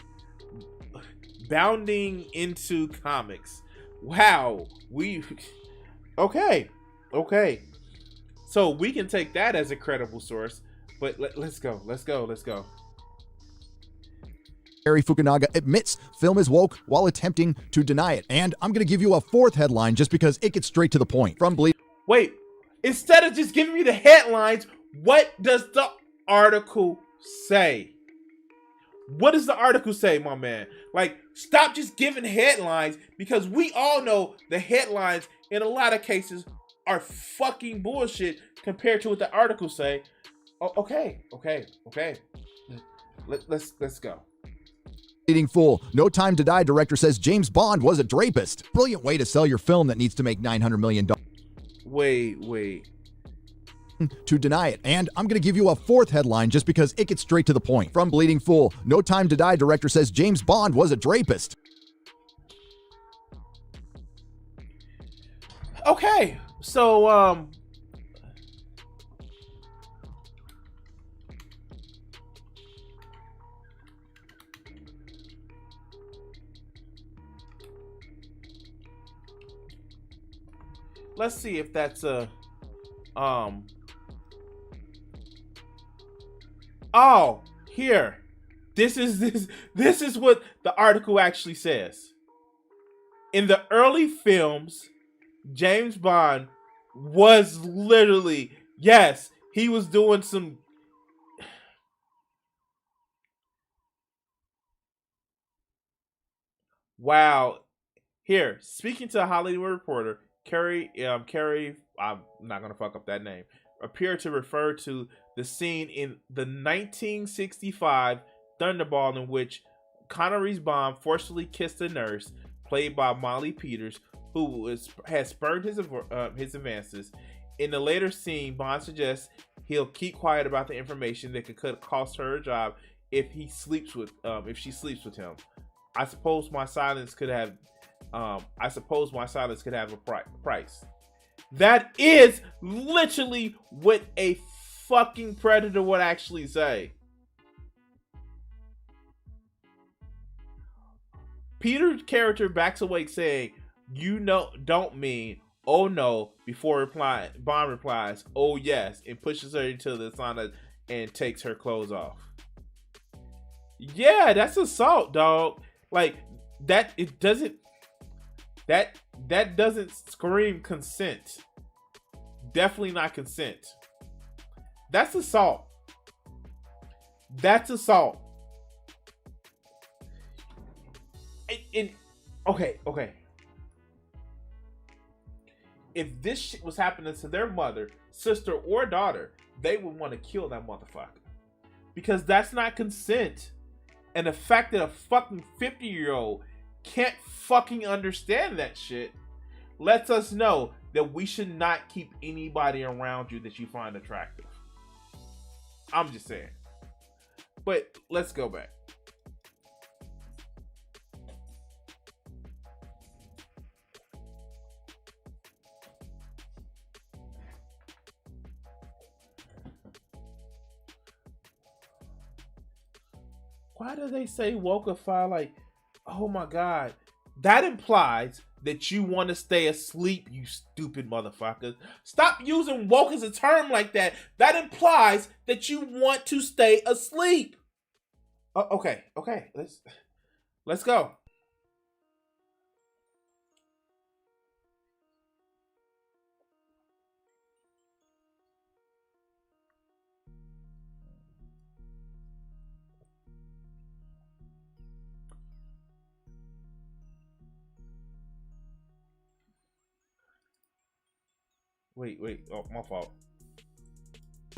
Bounding into comics. Wow. Okay. So we can take that as a credible source, but let's go. Cary Fukunaga admits film is woke while attempting to deny it. And I'm going to give you a 4th headline just because it gets straight to the point. From Bleed. Wait, instead of just giving me the headlines, what does the article say? What does the article say, my man? Like, stop just giving headlines, because we all know the headlines in a lot of cases are fucking bullshit compared to what the articles say. Okay. Let's go. Leading Fool. No Time to Die director says James Bond was a rapist. Brilliant way to sell your film that needs to make $900 million. Wait. To deny it. And I'm going to give you a 4th headline just because it gets straight to the point. From Bleeding Fool. No Time to Die director says James Bond was a rapist. Okay. So, let's see if that's a oh, here. This is what the article actually says. In the early films, James Bond was literally, yes, he was doing some... Wow. Here, speaking to a Hollywood Reporter, Carrie, I'm not gonna fuck up that name, appear to refer to the scene in the 1965 Thunderball in which Connery's Bond forcefully kissed a nurse, played by Molly Peters, who has spurned his advances. In the later scene, Bond suggests he'll keep quiet about the information that could cost her a job if she sleeps with him. I suppose my silence could have a price. That is literally what a fucking predator would actually say. Peter's character backs away saying, "You know, don't mean, oh no," before Bond replies, "Oh yes," and pushes her into the sauna and takes her clothes off. Yeah, that's assault, dog. Like that, it doesn't. That doesn't scream consent. Definitely not consent. That's assault. That's assault. Okay. If this shit was happening to their mother, sister, or daughter, they would want to kill that motherfucker. Because that's not consent. And the fact that a fucking 50-year-old can't fucking understand that shit lets us know that we should not keep anybody around you that you find attractive. I'm just saying. But let's go back. Why do they say wokeify? Like, oh my god, that implies that you want to stay asleep, you stupid motherfuckers. Stop using woke as a term like that. That implies that you want to stay asleep. Okay, let's go. Wait. Oh, my fault.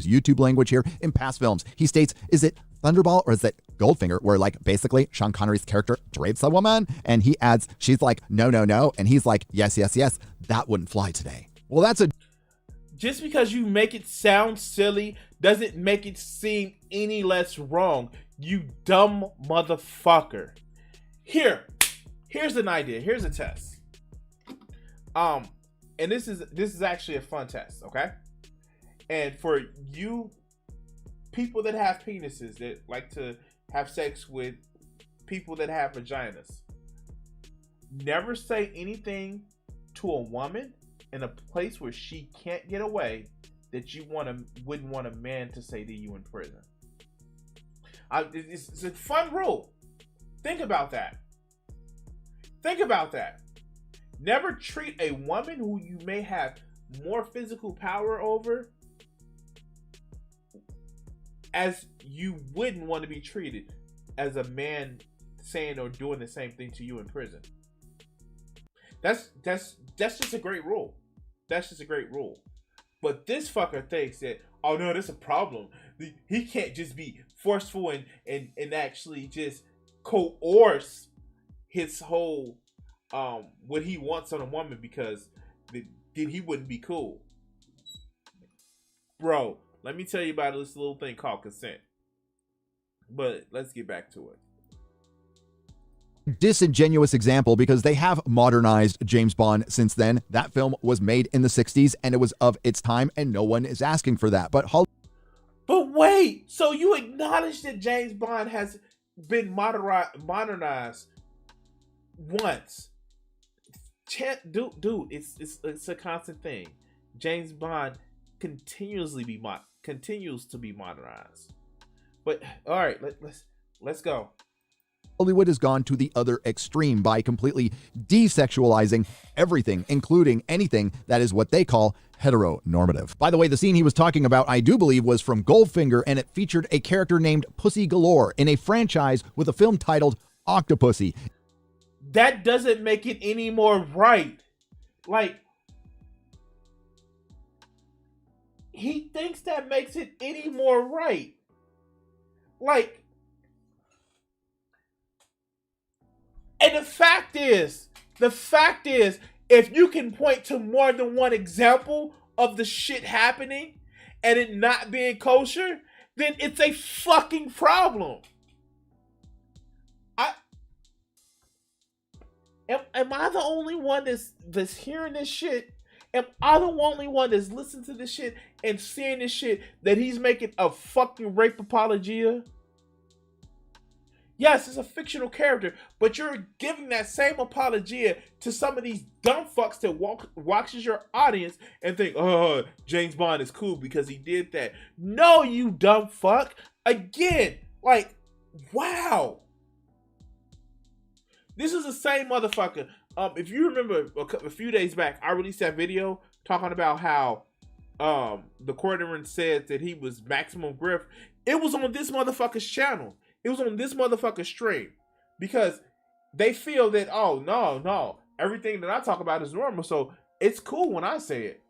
YouTube language here in past films. He states, is it Thunderball or is it Goldfinger, where like basically Sean Connery's character drapes a woman and he adds, she's like, no. And he's like, yes. That wouldn't fly today. Well, that's a... Just because you make it sound silly doesn't make it seem any less wrong, you dumb motherfucker. Here's an idea. Here's a test. And this is actually a fun test, okay? And for you people that have penises that like to have sex with people that have vaginas, never say anything to a woman in a place where she can't get away that you wouldn't want a man to say to you in prison. It's a fun rule. Think about that. Never treat a woman who you may have more physical power over as you wouldn't want to be treated as a man saying or doing the same thing to you in prison. That's just a great rule. But this fucker thinks that, oh no, that's a problem. He can't just be forceful and actually just coerce his whole what he wants on a woman because then he wouldn't be cool. Bro, let me tell you about this little thing called consent. But let's get back to it. Disingenuous example because they have modernized James Bond since then. That film was made in the 60s and it was of its time and no one is asking for that. But wait, so you acknowledge that James Bond has been modernized once? Dude, it's a constant thing. James Bond continues to be modernized. But all right, let's go. Hollywood has gone to the other extreme by completely desexualizing everything, including anything that is what they call heteronormative. By the way, the scene he was talking about, I do believe, was from Goldfinger, and it featured a character named Pussy Galore in a franchise with a film titled Octopussy. That doesn't make it any more right. Like, he thinks that makes it any more right. Like, and the fact is, if you can point to more than one example of the shit happening and it not being kosher, then it's a fucking problem. Am I the only one that's hearing this shit? Am I the only one that's listening to this shit and seeing this shit that he's making a fucking rape apologia? Yes, it's a fictional character, but you're giving that same apologia to some of these dumb fucks that watches your audience and think, oh, James Bond is cool because he did that. No, you dumb fuck. Again, like, wow. This is the same motherfucker. If you remember a few days back, I released that video talking about how the coordinator said that he was Maximum Griff. It was on this motherfucker's channel. It was on this motherfucker's stream. Because they feel that, oh, no, everything that I talk about is normal, so it's cool when I say it.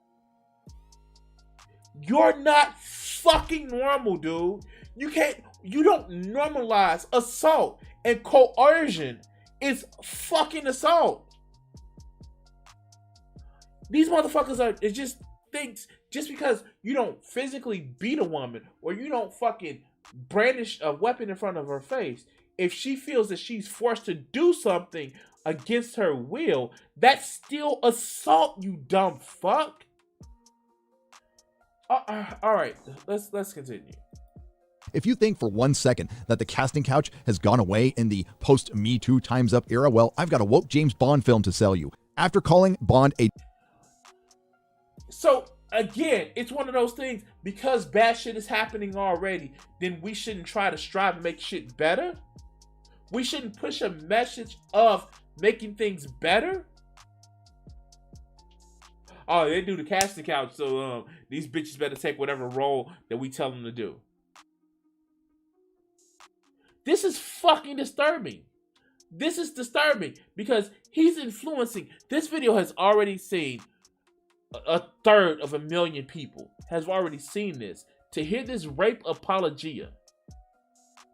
You're not fucking normal, dude. You don't normalize assault and coercion. It's fucking assault. These motherfuckers it just thinks just because you don't physically beat a woman or you don't fucking brandish a weapon in front of her face, if she feels that she's forced to do something against her will, that's still assault, you dumb fuck. All right, let's continue. If you think for 1 second that the casting couch has gone away in the post-Me Too Time's Up era, well, I've got a woke James Bond film to sell you. After calling Bond a... So, again, it's one of those things, because bad shit is happening already, then we shouldn't try to strive to make shit better? We shouldn't push a message of making things better? Oh, they do the casting couch, so these bitches better take whatever role that we tell them to do. This is fucking disturbing. This is disturbing because he's influencing. This video has already seen a third of a million people has already seen this. To hear this rape apologia.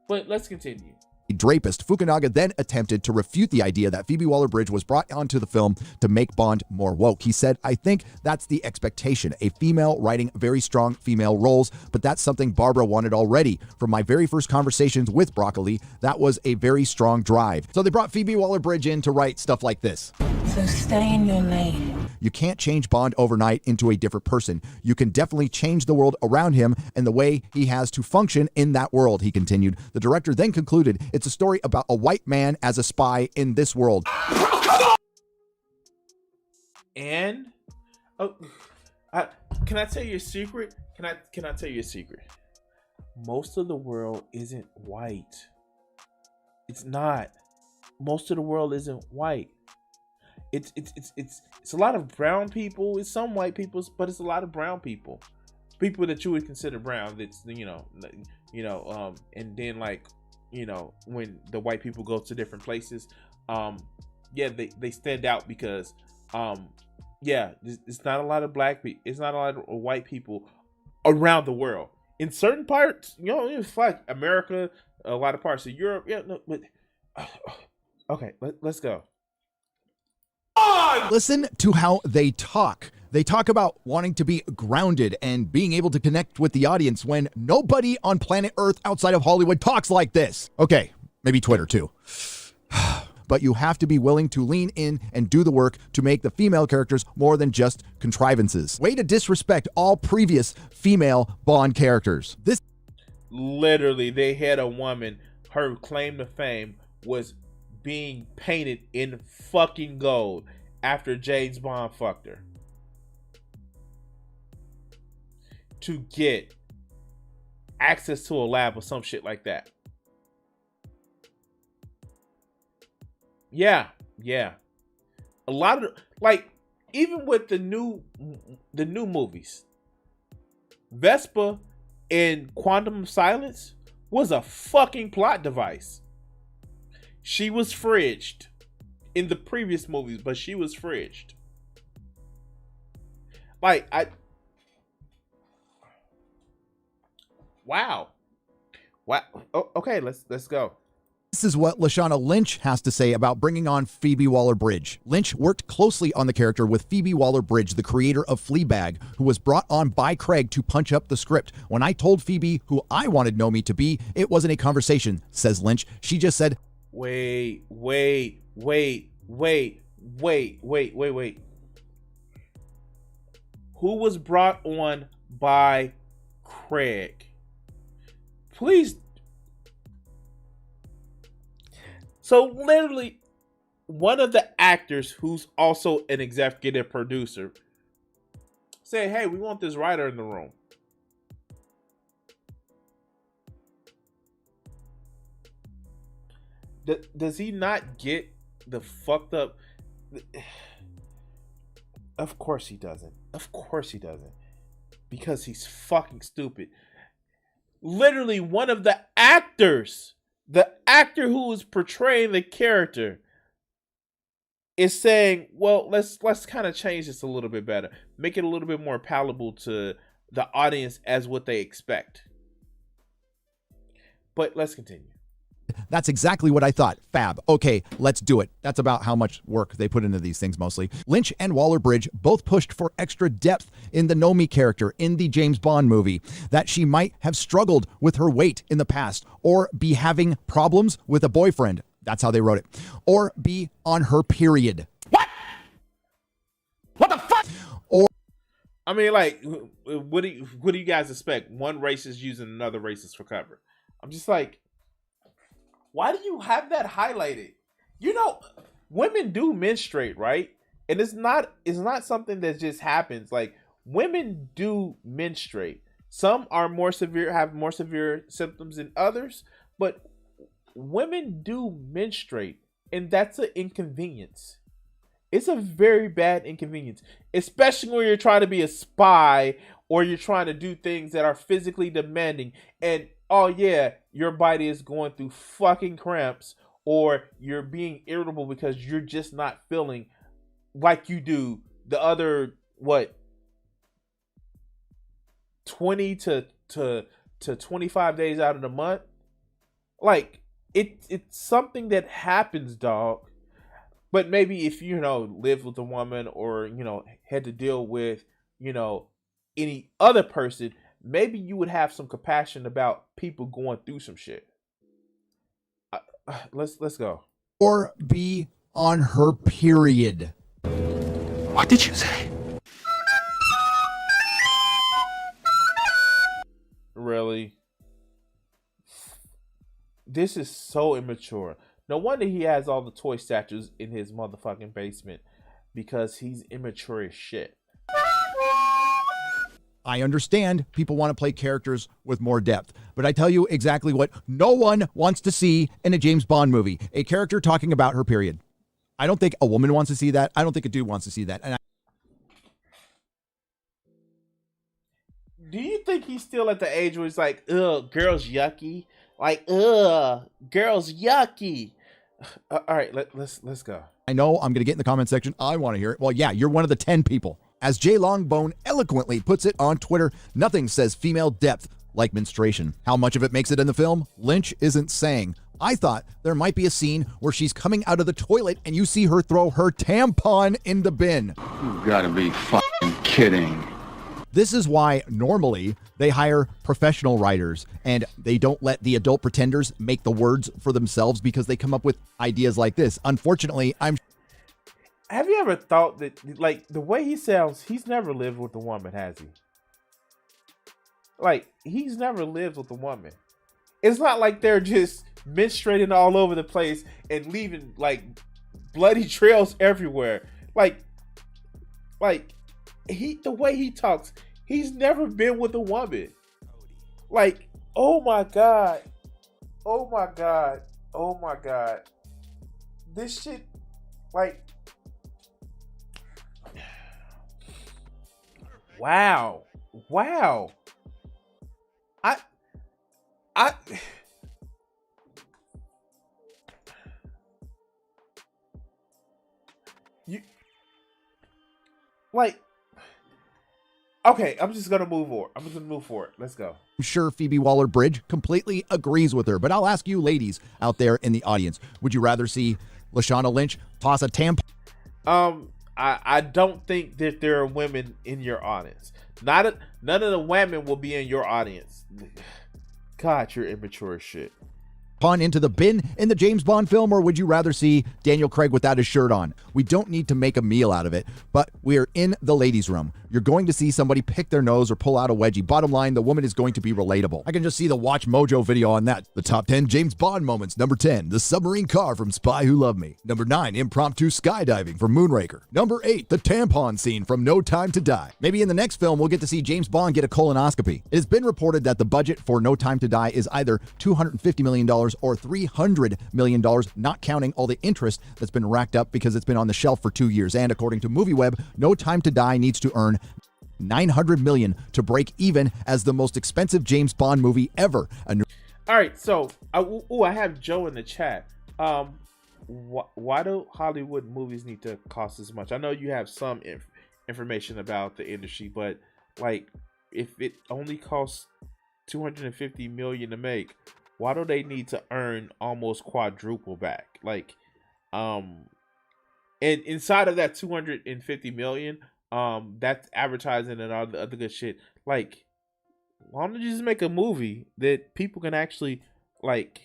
But let's continue. Drapist, Fukunaga then attempted to refute the idea that Phoebe Waller-Bridge was brought onto the film to make Bond more woke. He said, I think that's the expectation, a female writing very strong female roles, but that's something Barbara wanted already. From my very first conversations with Broccoli, that was a very strong drive. So they brought Phoebe Waller-Bridge in to write stuff like this. So stay in your lane. You can't change Bond overnight into a different person. You can definitely change the world around him and the way he has to function in that world, he continued. The director then concluded, it's a story about a white man as a spy in this world. And can I tell you a secret? Can I tell you a secret? Most of the world isn't white. It's not. Most of the world isn't white. It's a lot of brown people. It's some white people, but it's a lot of brown people. People that you would consider brown. That's and then like, when the white people go to different places, they stand out because it's not a lot of black people. It's not a lot of white people around the world. In certain parts, it's like America, a lot of parts of Europe. Okay, let's go. Listen to how they talk. They talk about wanting to be grounded and being able to connect with the audience when nobody on planet Earth outside of Hollywood talks like this. Okay, maybe Twitter too. But you have to be willing to lean in and do the work to make the female characters more than just contrivances. Way to disrespect all previous female Bond characters. This literally, they had a woman, her claim to fame was being painted in fucking gold after James Bond fucked her. To get access to a lab or some shit like that. Yeah. A lot of, like, even with the new movies, Vespa in Quantum of Silence was a fucking plot device. She was fridged in the previous movies, but she was fridged. Like, Wow. Oh, okay, let's go. This is what Lashana Lynch has to say about bringing on Phoebe Waller-Bridge. Lynch worked closely on the character with Phoebe Waller-Bridge, the creator of Fleabag, who was brought on by Craig to punch up the script. When I told Phoebe who I wanted Nomi to be, it wasn't a conversation, says Lynch. She just said, Wait. Who was brought on by Craig? Please. So literally, one of the actors who's also an executive producer said, hey, we want this writer in the room. Does he not get the fucked up? Of course he doesn't. Of course he doesn't. Because he's fucking stupid. Literally, one of the actors, the actor who is portraying the character, is saying, well, let's kind of change this a little bit better. Make it a little bit more palatable to the audience as what they expect. But let's continue. that's exactly what I thought. Fab. Okay, let's do it. That's about how much work they put into these things mostly. Lynch and Waller-Bridge both pushed for extra depth in the Nomi character in the James Bond movie, that she might have struggled with her weight in the past, or be having problems with a boyfriend. That's how they wrote it. Or be on her period. What the fuck? Or I mean, like, what do you guys expect? One racist using another racist for cover. I'm just like, why do you have that highlighted? You know, women do menstruate, right? And it's not something that just happens. Like, women do menstruate. Some are more severe, have more severe symptoms than others, but women do menstruate, and that's an inconvenience. It's a very bad inconvenience, especially when you're trying to be a spy or you're trying to do things that are physically demanding. And oh yeah, your body is going through fucking cramps, or you're being irritable because you're just not feeling like you do the other 20 to 25 days out of the month. Like, it's something that happens, dog. But maybe if you live with a woman, or had to deal with any other person, maybe you would have some compassion about people going through some shit. Let's go. Or be on her period. What did you say? Really? This is so immature. No wonder he has all the toy statues in his motherfucking basement, because he's immature as shit. I understand people want to play characters with more depth, but I tell you exactly what no one wants to see in a James Bond movie: a character talking about her period. I don't think a woman wants to see that. I don't think a dude wants to see that. And do you think he's still at the age where he's like, ugh, girls yucky? Like, ugh, girls yucky. All right, let's go. I know I'm going to get in the comment section. I want to hear it. Well, yeah, you're one of the 10 people. As Jay Longbone eloquently puts it on Twitter, nothing says female depth like menstruation. How much of it makes it in the film? Lynch isn't saying. I thought there might be a scene where she's coming out of the toilet and you see her throw her tampon in the bin. You gotta be fucking kidding. This is why normally they hire professional writers and they don't let the adult pretenders make the words for themselves, because they come up with ideas like this. Unfortunately, Have you ever thought that, like, the way he sounds, he's never lived with a woman, has he? Like, he's never lived with a woman. It's not like they're just menstruating all over the place and leaving, like, bloody trails everywhere. Like, the way he talks, he's never been with a woman. Like, oh my God. Oh my God. Oh my God. This shit, like, wow. You, like, Okay, I'm just gonna move forward. Let's go. I'm sure Phoebe Waller-Bridge completely agrees with her, but I'll ask you ladies out there in the audience, would you rather see Lashana Lynch toss a tampon? I don't think that there are women in your audience. None of the women will be in your audience. God, you're immature as shit. Into the bin in the James Bond film, or would you rather see Daniel Craig without his shirt on? We don't need to make a meal out of it, but we're in the ladies' room. You're going to see somebody pick their nose or pull out a wedgie. Bottom line, the woman is going to be relatable. I can just see the Watch Mojo video on that. The top 10 James Bond moments. Number 10, the submarine car from Spy Who Loved Me. Number 9, impromptu skydiving from Moonraker. Number 8, the tampon scene from No Time to Die. Maybe in the next film, we'll get to see James Bond get a colonoscopy. It has been reported that the budget for No Time to Die is either $250 million or $300 million, not counting all the interest that's been racked up because it's been on the shelf for 2 years. And according to MovieWeb, No Time to Die needs to earn $900 million to break even as the most expensive James Bond movie ever. All right, so I have Joe in the chat. Why do Hollywood movies need to cost this much? I know you have some information about the industry, but like, if it only costs $250 million to make, why do they need to earn almost quadruple back? Like, and inside of that $250 million, that's advertising and all the other good shit. Like, why don't you just make a movie that people can actually like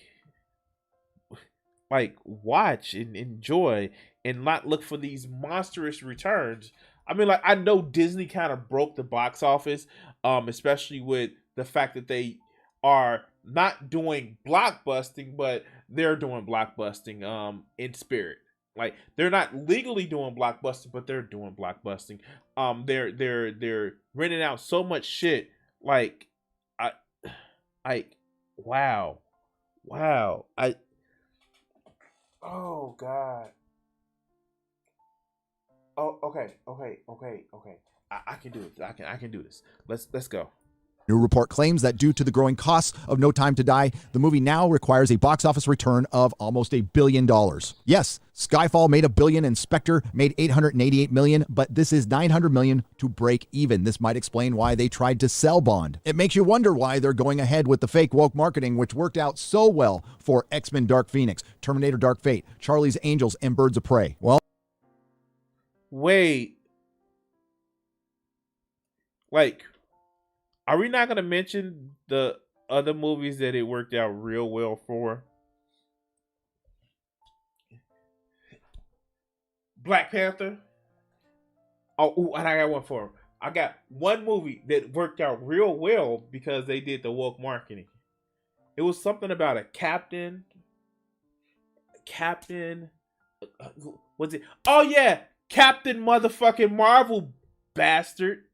watch and enjoy and not look for these monstrous returns? I mean, like, I know Disney kind of broke the box office, especially with the fact that they are not doing blockbusting, but they're doing blockbusting in spirit. Like, they're not legally doing blockbusting, but they're doing blockbusting. They're renting out so much shit. Wow. Oh God. Oh, okay. I can do it. I can do this. Let's go. New report claims that due to the growing costs of No Time to Die, the movie now requires a box office return of almost $1 billion. Yes, Skyfall made $1 billion and Spectre made $888 million, but this is $900 million to break even. This might explain why they tried to sell Bond. It makes you wonder why they're going ahead with the fake woke marketing, which worked out so well for X-Men Dark Phoenix, Terminator Dark Fate, Charlie's Angels, and Birds of Prey. Well, wait. Like, are we not going to mention the other movies that it worked out real well for? Black Panther. Oh, and I got one for him. I got one movie that worked out real well because they did the woke marketing. It was something about a captain. Was it? Oh yeah, Captain motherfucking Marvel, bastard.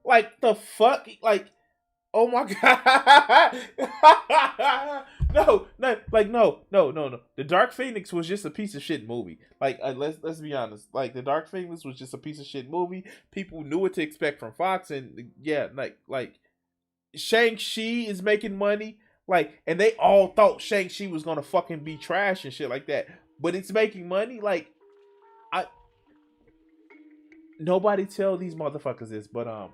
Like, the fuck? Like, oh my God. No. The Dark Phoenix was just a piece of shit movie. Like, let's be honest. Like, the Dark Phoenix was just a piece of shit movie. People knew what to expect from Fox, and yeah, like Shang-Chi is making money. Like, and they all thought Shang-Chi was gonna fucking be trash and shit like that. But it's making money. Like, nobody tell these motherfuckers this, but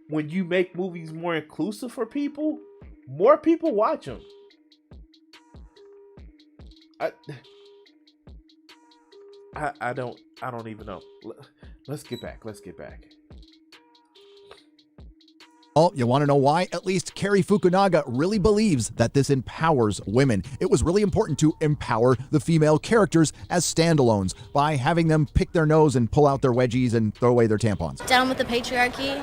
when you make movies more inclusive for people, more people watch them. I don't even know. Let's get back. Oh, you want to know why? At least Cary Fukunaga really believes that this empowers women. It was really important to empower the female characters as standalones by having them pick their nose and pull out their wedgies and throw away their tampons. Down with the patriarchy.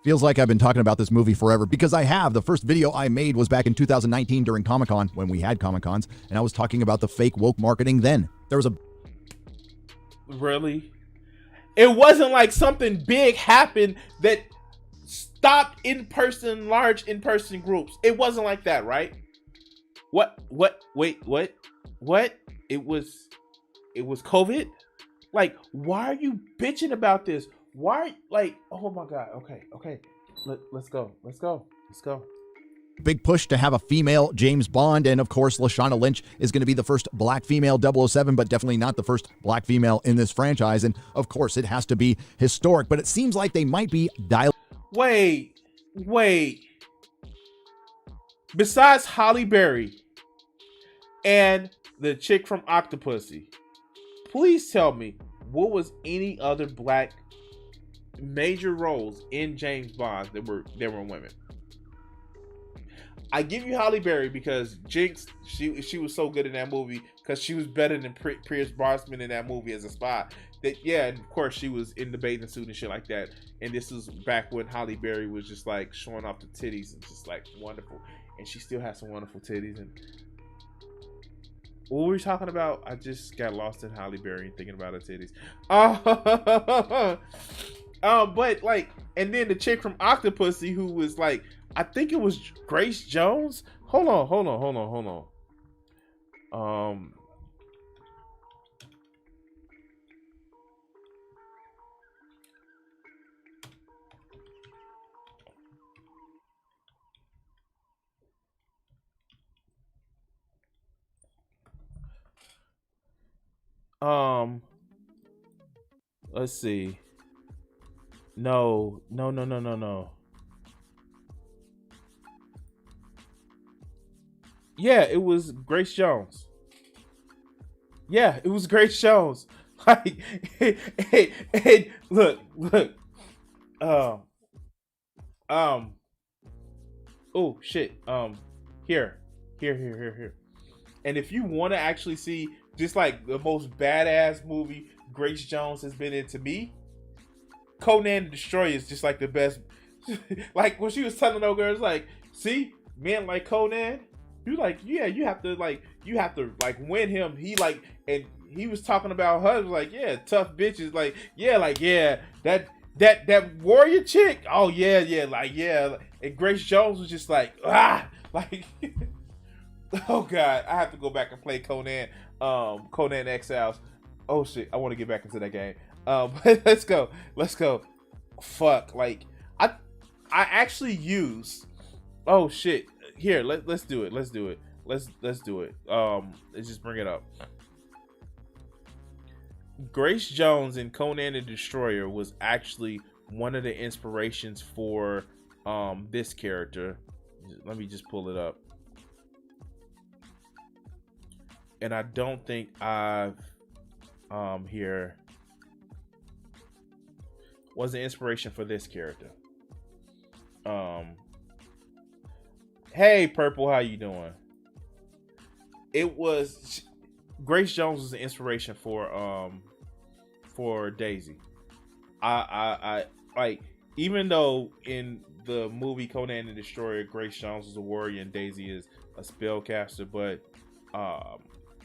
Feels like I've been talking about this movie forever because I have. The first video I made was back in 2019 during Comic-Con, when we had Comic-Cons, and I was talking about the fake woke marketing then. There was a... Really? It wasn't like something big happened that stopped large in-person groups. It wasn't like that, right? What? Wait, what? It was COVID? Like, why are you bitching about this? Why, like, oh my God. Okay. Let's go. Big push to have a female James Bond, and of course Lashana Lynch is going to be the first black female 007, but definitely not the first black female in this franchise, and of course it has to be historic, but it seems like they might be Wait. Besides Halle Berry and the chick from Octopussy, please tell me what was any other black major roles in James Bond that were women. I give you Halle Berry because Jinx, she was so good in that movie because she was better than Pierce Brosnan in that movie as a spy. That and of course she was in the bathing suit and shit like that. And this was back when Halle Berry was just like showing off the titties and just like wonderful. And she still has some wonderful titties. And what were we talking about? I just got lost in Halle Berry and thinking about her titties. But like, and then the chick from Octopussy who was like, I think it was Grace Jones. Hold on. Let's see. No. Yeah, it was Grace Jones. Yeah, it was Grace Jones. Like, hey, look. Oh shit. Here. And if you want to actually see just like the most badass movie Grace Jones has been in to me, Conan the Destroyer is just like the best. Like when she was telling those girls, like, see, men like Conan. You like, yeah, you have to win him. He like, and he was talking about her, like, yeah, tough bitches, like, that warrior chick. Oh yeah, like, yeah. And Grace Jones was just like, like, oh god, I have to go back and play Conan Exiles. Oh shit, I want to get back into that game. But let's go. Fuck, like, I actually use. Oh shit. Here, let's do it. Let's do it. Let's just bring it up. Grace Jones in Conan the Destroyer was actually one of the inspirations for this character. Let me just pull it up. And I don't think I've here was the inspiration for this character. Hey, Purple, how you doing? It was Grace Jones was the inspiration for Daisy. I like, even though in the movie Conan the Destroyer, Grace Jones is a warrior and Daisy is a spellcaster, but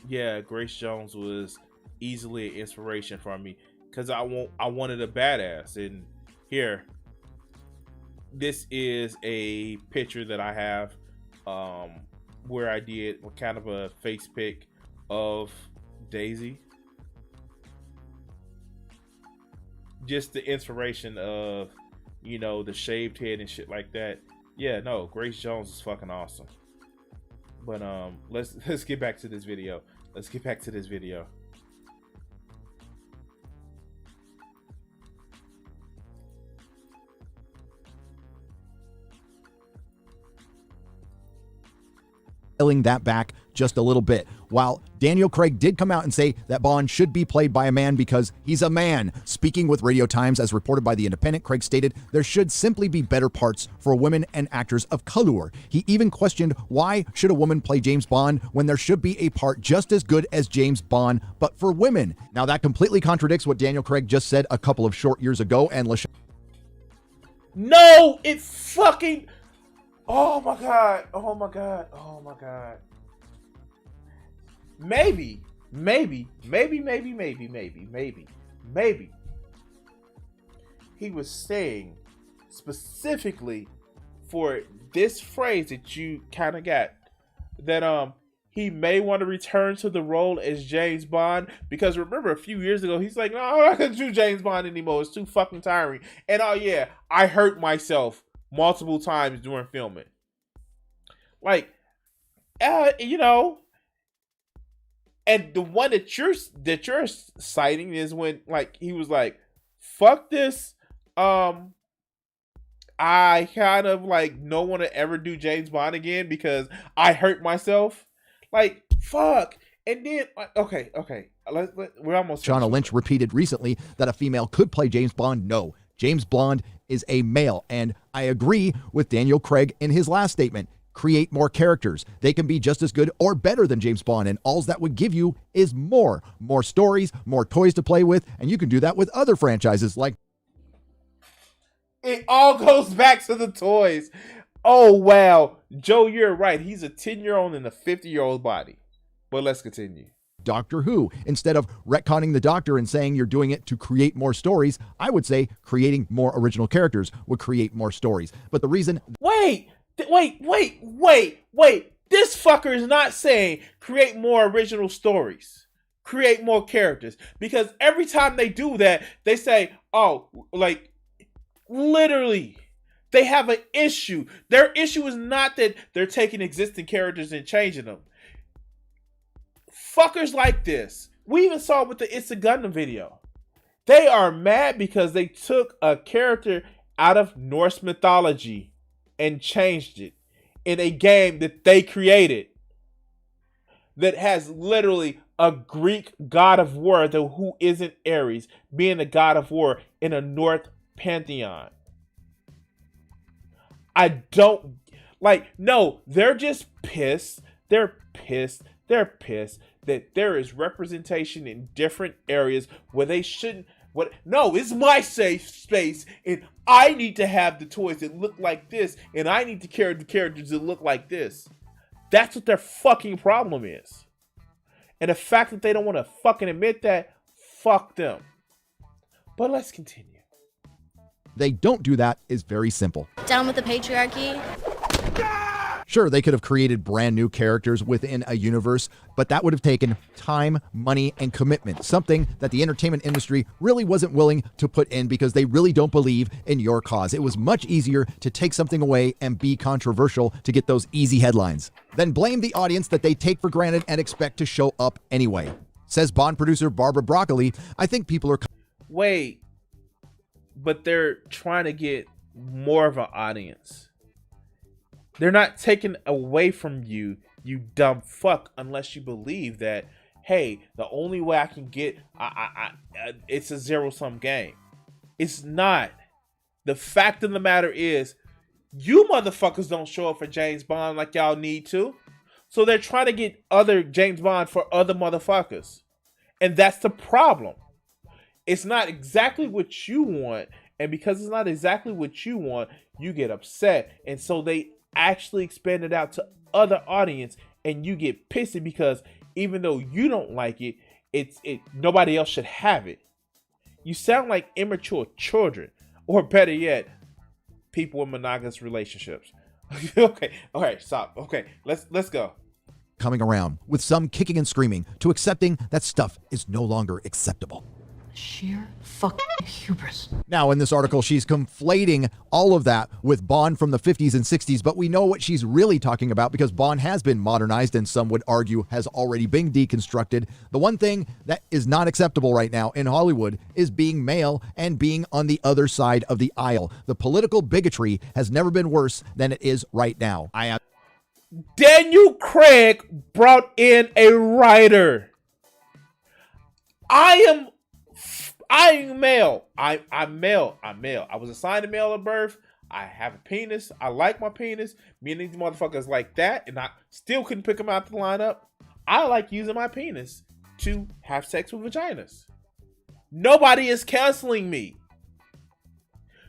yeah, Grace Jones was easily an inspiration for me because I wanted a badass. And here, this is a picture that I have where I did kind of a face pick of Daisy. Just the inspiration of, you know, the shaved head and shit like that. Yeah, no, Grace Jones is fucking awesome. But let's get back to this video. That back just a little bit. While Daniel Craig did come out and say that Bond should be played by a man because he's a man. Speaking with Radio Times, as reported by The Independent, Craig stated there should simply be better parts for women and actors of color. He even questioned why should a woman play James Bond when there should be a part just as good as James Bond, but for women. Now that completely contradicts what Daniel Craig just said a couple of short years ago, and No, it fucking... Oh my god. Maybe. He was saying specifically for this phrase that you kind of got, that he may want to return to the role as James Bond, because remember a few years ago he's like, no, I'm not gonna do James Bond anymore. It's too fucking tiring. And oh yeah, I hurt myself multiple times during filming. Like, you know, and the one that you're citing is when like he was like, "Fuck this." I kind of like don't want to ever do James Bond again because I hurt myself. Like, fuck. And then, okay. We're almost. Shauna Lynch repeated recently that a female could play James Bond. No, James Bond is a male. And I agree with Daniel Craig in his last statement. Create more characters. They can be just as good or better than James Bond. And all that would give you is more stories, more toys to play with. And you can do that with other franchises like. It all goes back to the toys. Oh, wow. Joe, you're right. He's a 10-year-old in a 50-year-old body. But let's continue. Doctor Who. Instead of retconning the Doctor and saying you're doing it to create more stories, I would say creating more original characters would create more stories. But the reason... Wait. This fucker is not saying create more original stories. Create more characters. Because every time they do that, they say, oh, like... Literally, they have an issue. Their issue is not that they're taking existing characters and changing them. Fuckers like this. We even saw with the It's a Gundam video. They are mad because they took a character out of Norse mythology and changed it in a game that they created that has literally a Greek god of war who isn't Ares being a god of war in a North pantheon. I don't like, no, they're just pissed. They're pissed that there is representation in different areas where they shouldn't. No, it's my safe space and I need to have the toys that look like this and I need to carry the characters that look like this. That's what their fucking problem is. And the fact that they don't want to fucking admit that, fuck them. But let's continue. They don't do that is very simple. Down with the patriarchy. Sure, they could have created brand new characters within a universe, but that would have taken time, money, and commitment, something that the entertainment industry really wasn't willing to put in because they really don't believe in your cause. It was much easier to take something away and be controversial to get those easy headlines. Then blame the audience that they take for granted and expect to show up anyway. Says Bond producer Barbara Broccoli, I think people are... Wait. But they're trying to get more of an audience. They're not taking away from you, you dumb fuck, unless you believe that, hey, the only way I can get, it's a zero-sum game. It's not. The fact of the matter is, you motherfuckers don't show up for James Bond like y'all need to. So they're trying to get other James Bond for other motherfuckers. And that's the problem. It's not exactly what you want, and because it's not exactly what you want, you get upset. And so they actually expand it out to other audience, and you get pissy because even though you don't like it, nobody else should have it. You sound like immature children, or better yet, people in monogamous relationships. Okay, all right, stop. Okay, let's go. Coming around with some kicking and screaming to accepting that stuff is no longer acceptable. Sheer fucking hubris. Now, in this article, she's conflating all of that with Bond from the 50s and 60s, but we know what she's really talking about because Bond has been modernized and some would argue has already been deconstructed. The one thing that is not acceptable right now in Hollywood is being male and being on the other side of the aisle. The political bigotry has never been worse than it is right now. Daniel Craig brought in a writer. I'm male. I'm male. I was assigned a male at birth. I have a penis. I like my penis. Me and these motherfuckers like that, and I still couldn't pick them out the lineup. I like using my penis to have sex with vaginas. Nobody is counseling me.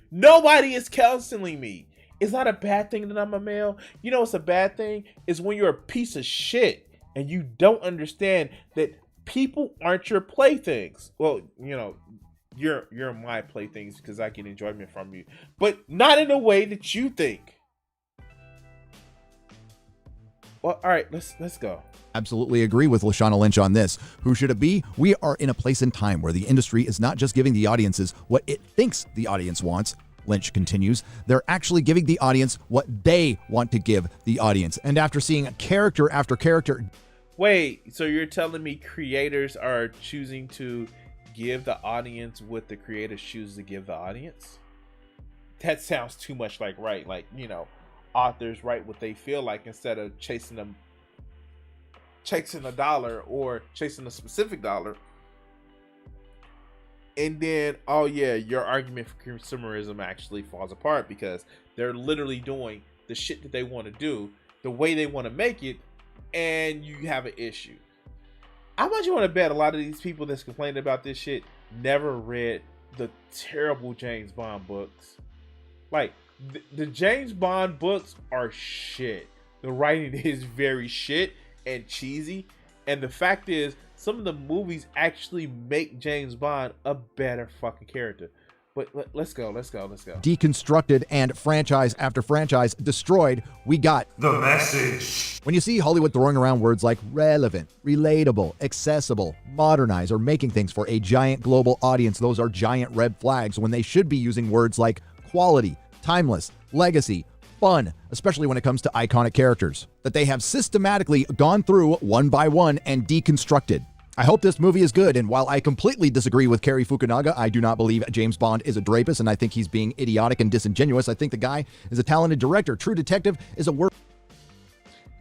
Nobody is counseling me. It's not a bad thing that I'm a male. You know what's a bad thing? Is when you're a piece of shit and you don't understand that people aren't your playthings. Well, you know, you're my playthings because I get enjoyment from you, but not in a way that you think. Well, all right, let's go. Absolutely agree with Lashana Lynch on this. Who should it be? We are in a place and time where the industry is not just giving the audiences what it thinks the audience wants. Lynch continues, they're actually giving the audience what they want to give the audience. And after seeing character after character... Wait, so you're telling me creators are choosing to give the audience what the creators choose to give the audience? That sounds too much like authors write what they feel like instead of chasing a dollar or chasing a specific dollar. And then, oh yeah, your argument for consumerism actually falls apart because they're literally doing the shit that they want to do the way they want to make it, and you have an issue. How much you want to bet a lot of these people that's complaining about this shit never read the terrible James Bond books? Like, the James Bond books are shit. The writing is very shit and cheesy. And the fact is, some of the movies actually make James Bond a better fucking character. But let's go. Deconstructed and franchise after franchise destroyed, we got the message. When you see Hollywood throwing around words like relevant, relatable, accessible, modernize, or making things for a giant global audience, those are giant red flags when they should be using words like quality, timeless, legacy, fun, especially when it comes to iconic characters that they have systematically gone through one by one and deconstructed. I hope this movie is good, and while I completely disagree with Cary Fukunaga, I do not believe James Bond is a Dreyfus, and I think he's being idiotic and disingenuous. I think the guy is a talented director. True Detective is a word.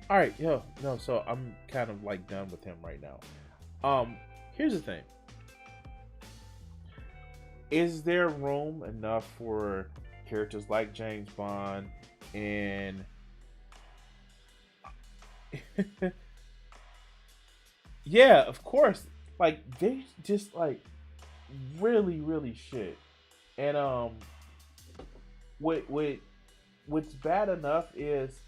All right, so I'm kind of like done with him right now. Here's the thing. Is there room enough for characters like James Bond and yeah, of course, like they just like really shit. And what's bad enough is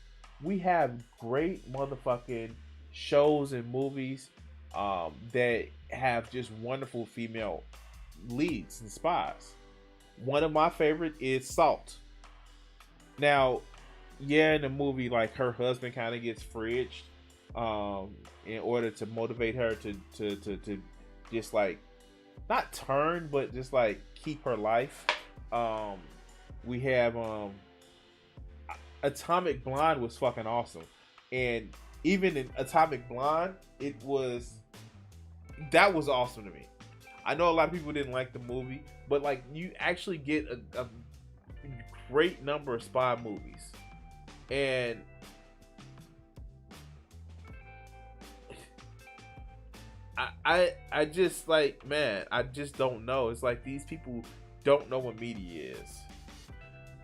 we have great motherfucking shows and movies that have just wonderful female leads and spies. One of my favorite is Salt. Now, yeah, in the movie, like her husband kind of gets fridged in order to motivate her to just like not turn, but just like keep her life. We have Atomic Blonde was fucking awesome, and even in Atomic Blonde, that was awesome to me. I know a lot of people didn't like the movie, but like you actually get a great number of spy movies, and I just like, man, I just don't know. It's like these people don't know what media is.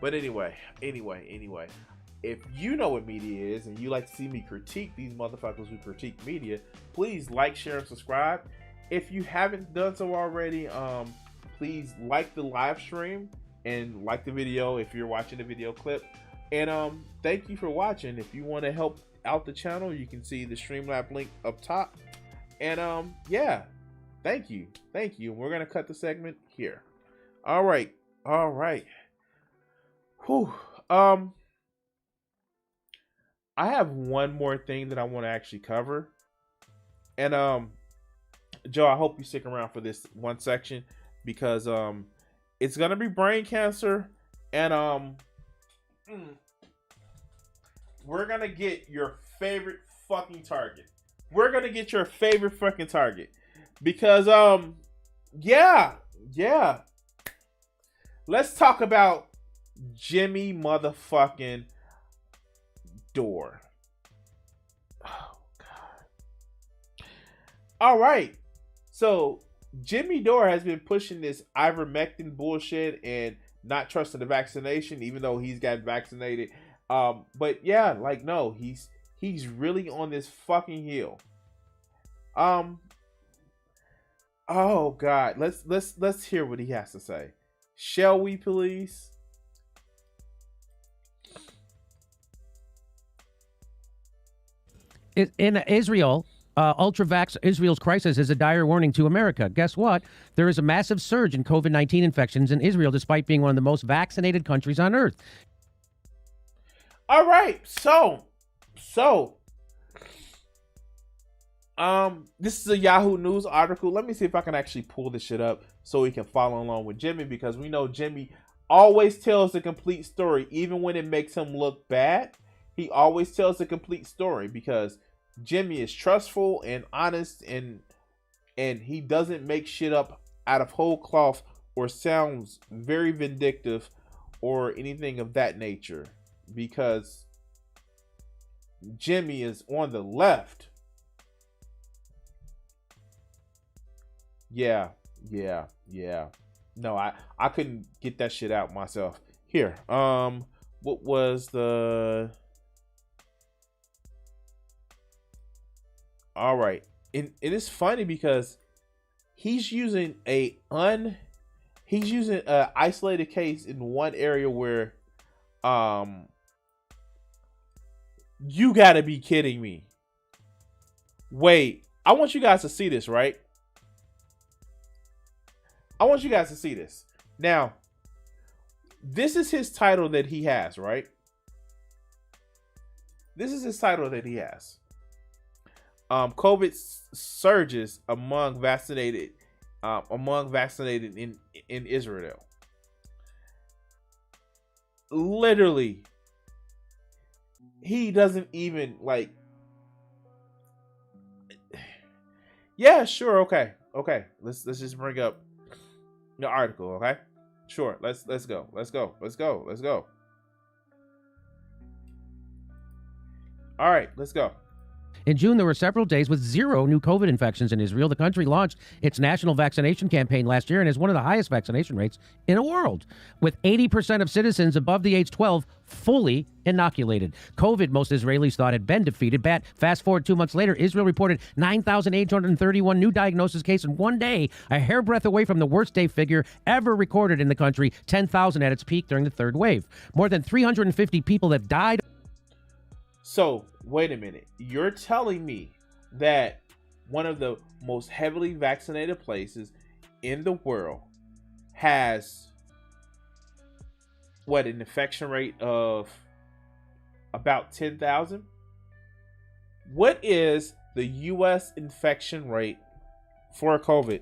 But anyway, if you know what media is and you like to see me critique these motherfuckers who critique media, please like, share, and subscribe. If you haven't done so already, please like the live stream and like the video if you're watching the video clip. And thank you for watching. If you want to help out the channel, you can see the Streamlab link up top. And yeah, thank you. We're gonna cut the segment here. All right. Whew. I have one more thing that I want to actually cover. And Joe, I hope you stick around for this one section because it's gonna be brain cancer, and we're gonna get your favorite fucking target. Because yeah. Let's talk about Jimmy motherfucking Dore. Oh god. All right. So Jimmy Dore has been pushing this ivermectin bullshit and not trusting the vaccination, even though he's gotten vaccinated. But yeah, like no, he's really on this fucking heel. Oh god, let's hear what he has to say. Shall we, please? In Israel, ultra-vax Israel's crisis is a dire warning to America. Guess what? There is a massive surge in COVID-19 infections in Israel, despite being one of the most vaccinated countries on earth. All right, so this is a Yahoo News article. Let me see if I can actually pull this shit up so we can follow along with Jimmy, because we know Jimmy always tells the complete story, even when it makes him look bad. He always tells the complete story because Jimmy is trustful and honest, and he doesn't make shit up out of whole cloth or sounds very vindictive or anything of that nature, because Jimmy is on the left. Yeah. No, I couldn't get that shit out myself. Here, what was the... All right, and it is funny because he's using an isolated case in one area where, you gotta be kidding me. Wait, I want you guys to see this, right? I want you guys to see this. Now, this is his title that he has, right? This is his title that he has. COVID surges among vaccinated in Israel. Literally, he doesn't even like. Yeah, sure, okay. Let's just bring up the article, okay? Sure, let's go. All right, let's go. In June, there were several days with 0 new COVID infections in Israel. The country launched its national vaccination campaign last year and has one of the highest vaccination rates in the world, with 80% of citizens above the age 12 fully inoculated. COVID, most Israelis thought had been defeated. Fast forward 2 months later, Israel reported 9,831 new diagnosis cases in one day, a hairbreadth away from the worst day figure ever recorded in the country, 10,000 at its peak during the third wave. More than 350 people have died. So, wait a minute. You're telling me that one of the most heavily vaccinated places in the world has, what, an infection rate of about 10,000? What is the U.S. infection rate for COVID?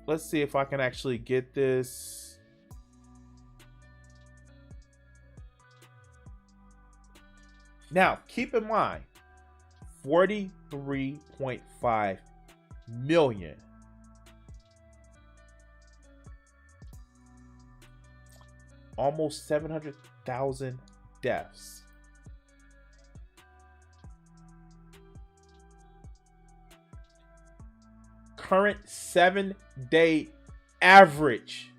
Let's see if I can actually get this. Now, keep in mind, 43.5 million. Almost 700,000 deaths. Current 7-day average,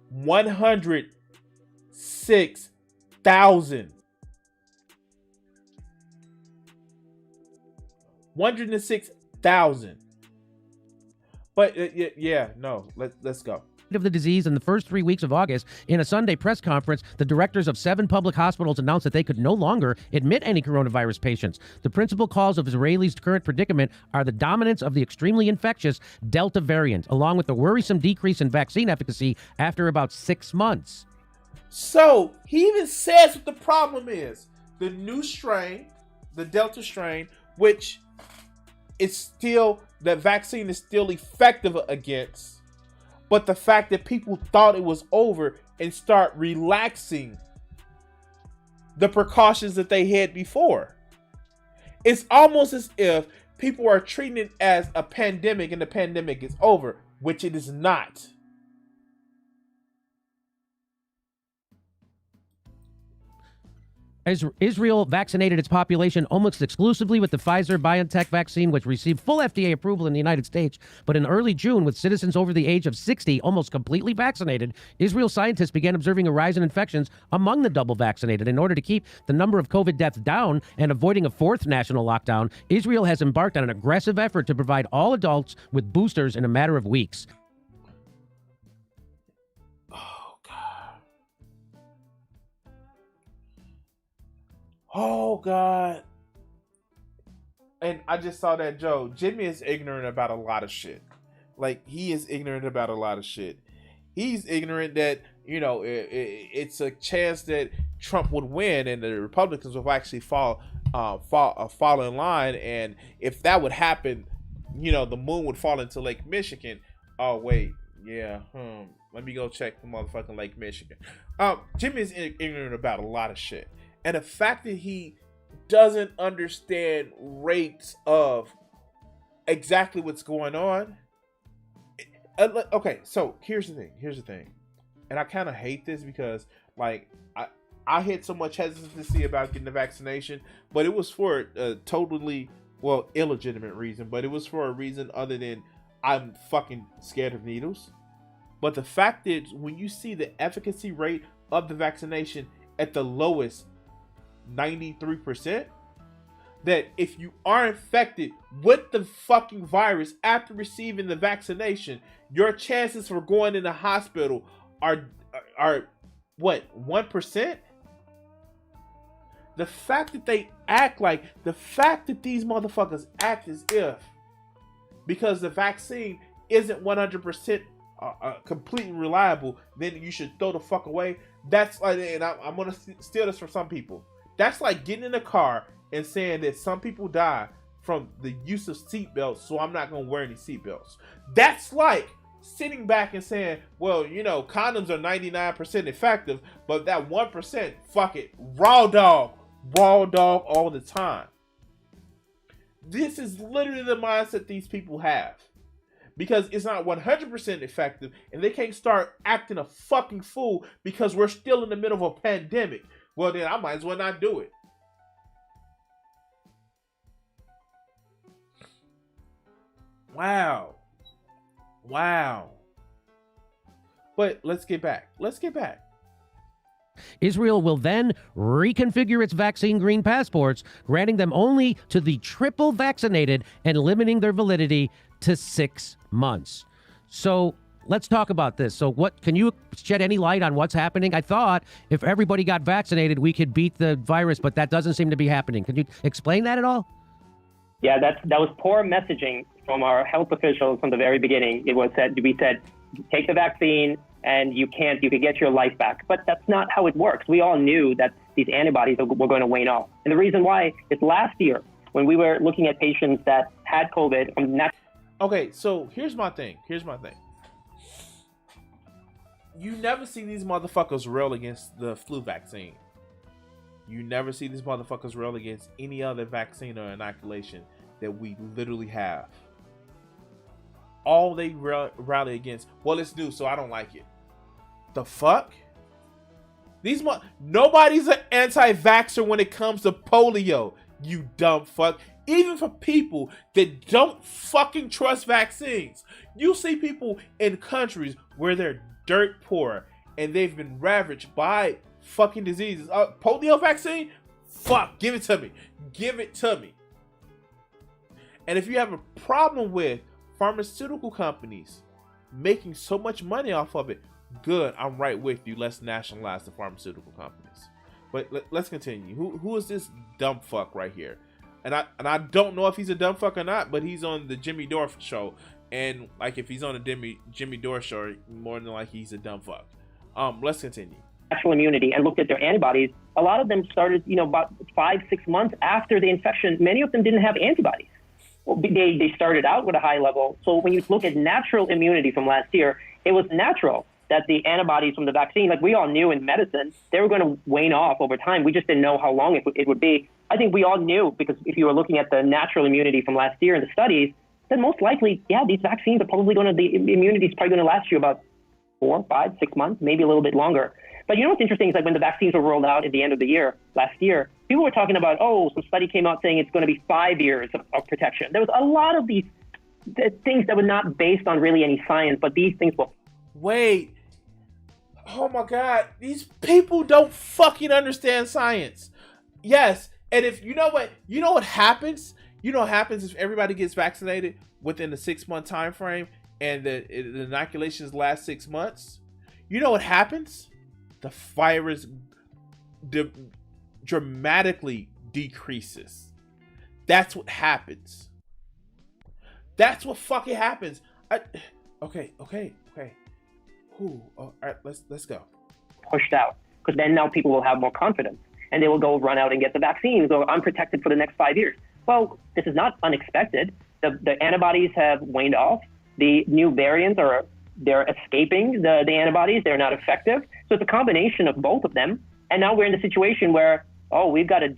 106,000. 106,000. But let's go. Of the disease in the first 3 weeks of August. In a Sunday press conference, the directors of 7 public hospitals announced that they could no longer admit any coronavirus patients. The principal cause of Israelis' current predicament are the dominance of the extremely infectious Delta variant, along with the worrisome decrease in vaccine efficacy after about 6 months. So he even says what the problem is. The new strain, the Delta strain, which is still, the vaccine is still effective against. But the fact that people thought it was over and start relaxing the precautions that they had before. It's almost as if people are treating it as a pandemic and the pandemic is over, which it is not. Israel vaccinated its population almost exclusively with the Pfizer-BioNTech vaccine, which received full FDA approval in the United States. But in early June, with citizens over the age of 60 almost completely vaccinated, Israel scientists began observing a rise in infections among the double vaccinated. In order to keep the number of COVID deaths down and avoiding a fourth national lockdown, Israel has embarked on an aggressive effort to provide all adults with boosters in a matter of weeks. Oh, God. And I just saw that, Joe. Jimmy is ignorant about a lot of shit. Like, he is ignorant about a lot of shit. He's ignorant that it's a chance that Trump would win and the Republicans will actually fall in line. And if that would happen, the moon would fall into Lake Michigan. Oh wait, yeah. Let me go check the motherfucking Lake Michigan. Jimmy is ignorant about a lot of shit, and the fact that he doesn't understand rates of exactly what's going on. Okay, so here's the thing, and I kind of hate this because like I had so much hesitancy about getting the vaccination, but it was for a totally illegitimate reason, but it was for a reason other than I'm fucking scared of needles. But the fact is, when you see the efficacy rate of the vaccination at the lowest 93%, that if you are infected with the fucking virus after receiving the vaccination, your chances for going in the hospital are what, 1%? The fact that these motherfuckers act as if, because the vaccine isn't 100% completely reliable, then you should throw the fuck away. That's like, and I'm gonna steal this from some people. That's like getting in a car and saying that some people die from the use of seatbelts, so I'm not gonna wear any seatbelts. That's like sitting back and saying, well, condoms are 99% effective, but that 1%, fuck it, raw dog all the time. This is literally the mindset these people have. Because it's not 100% effective, and they can't start acting a fucking fool because we're still in the middle of a pandemic. Well, then I might as well not do it. Wow. But let's get back. Israel will then reconfigure its vaccine green passports, granting them only to the triple vaccinated and limiting their validity to 6 months. So let's talk about this. So can you shed any light on what's happening? I thought if everybody got vaccinated, we could beat the virus, but that doesn't seem to be happening. Can you explain that at all? Yeah, that was poor messaging from our health officials from the very beginning. We said, take the vaccine and you could get your life back. But that's not how it works. We all knew that these antibodies were going to wane off. And the reason why is last year when we were looking at patients that had COVID. Okay, so here's my thing. You never see these motherfuckers rail against the flu vaccine. You never see these motherfuckers rail against any other vaccine or inoculation that we literally have. All they rally against, well, it's new, so I don't like it. The fuck? Nobody's an anti-vaxxer when it comes to polio, you dumb fuck. Even for people that don't fucking trust vaccines. You see people in countries where they're dirt poor and they've been ravaged by fucking diseases. Polio vaccine? Fuck, give it to me. And if you have a problem with pharmaceutical companies making so much money off of it, good, I'm right with you. Let's nationalize the pharmaceutical companies. But let's continue. Who is this dumb fuck right here? And I don't know if he's a dumb fuck or not, but he's on the Jimmy Dore show. And like if he's on the Jimmy Dore show, more than like he's a dumb fuck. Let's continue. Natural immunity and looked at their antibodies. A lot of them started, about 5-6 months after the infection. Many of them didn't have antibodies. Well, they started out with a high level. So when you look at natural immunity from last year, it was natural that the antibodies from the vaccine, like we all knew in medicine, they were going to wane off over time. We just didn't know how long it would be. I think we all knew, because if you were looking at the natural immunity from last year in the studies, then most likely, these vaccines are probably the immunity is probably going to last you about 4, 5, 6 months, maybe a little bit longer. But what's interesting is like when the vaccines were rolled out at the end of the year, last year, people were talking about, some study came out saying it's going to be 5 years of protection. There was a lot of these things that were not based on really any science, but these things were. Wait. Oh my God. These people don't fucking understand science. Yes. And if you know what happens? You know what happens if everybody gets vaccinated within the 6-month time frame and the inoculations last 6 months? You know what happens? The virus dramatically decreases. That's what happens. That's what fucking happens. Okay. All right, let's go. pushed out, because then now people will have more confidence and they will go run out and get the vaccine. So I'm protected for the next 5 years. Well, this is not unexpected. The antibodies have waned off. The new variants they're escaping the antibodies. They're not effective. So it's a combination of both of them. And now we're in the situation where, we've got to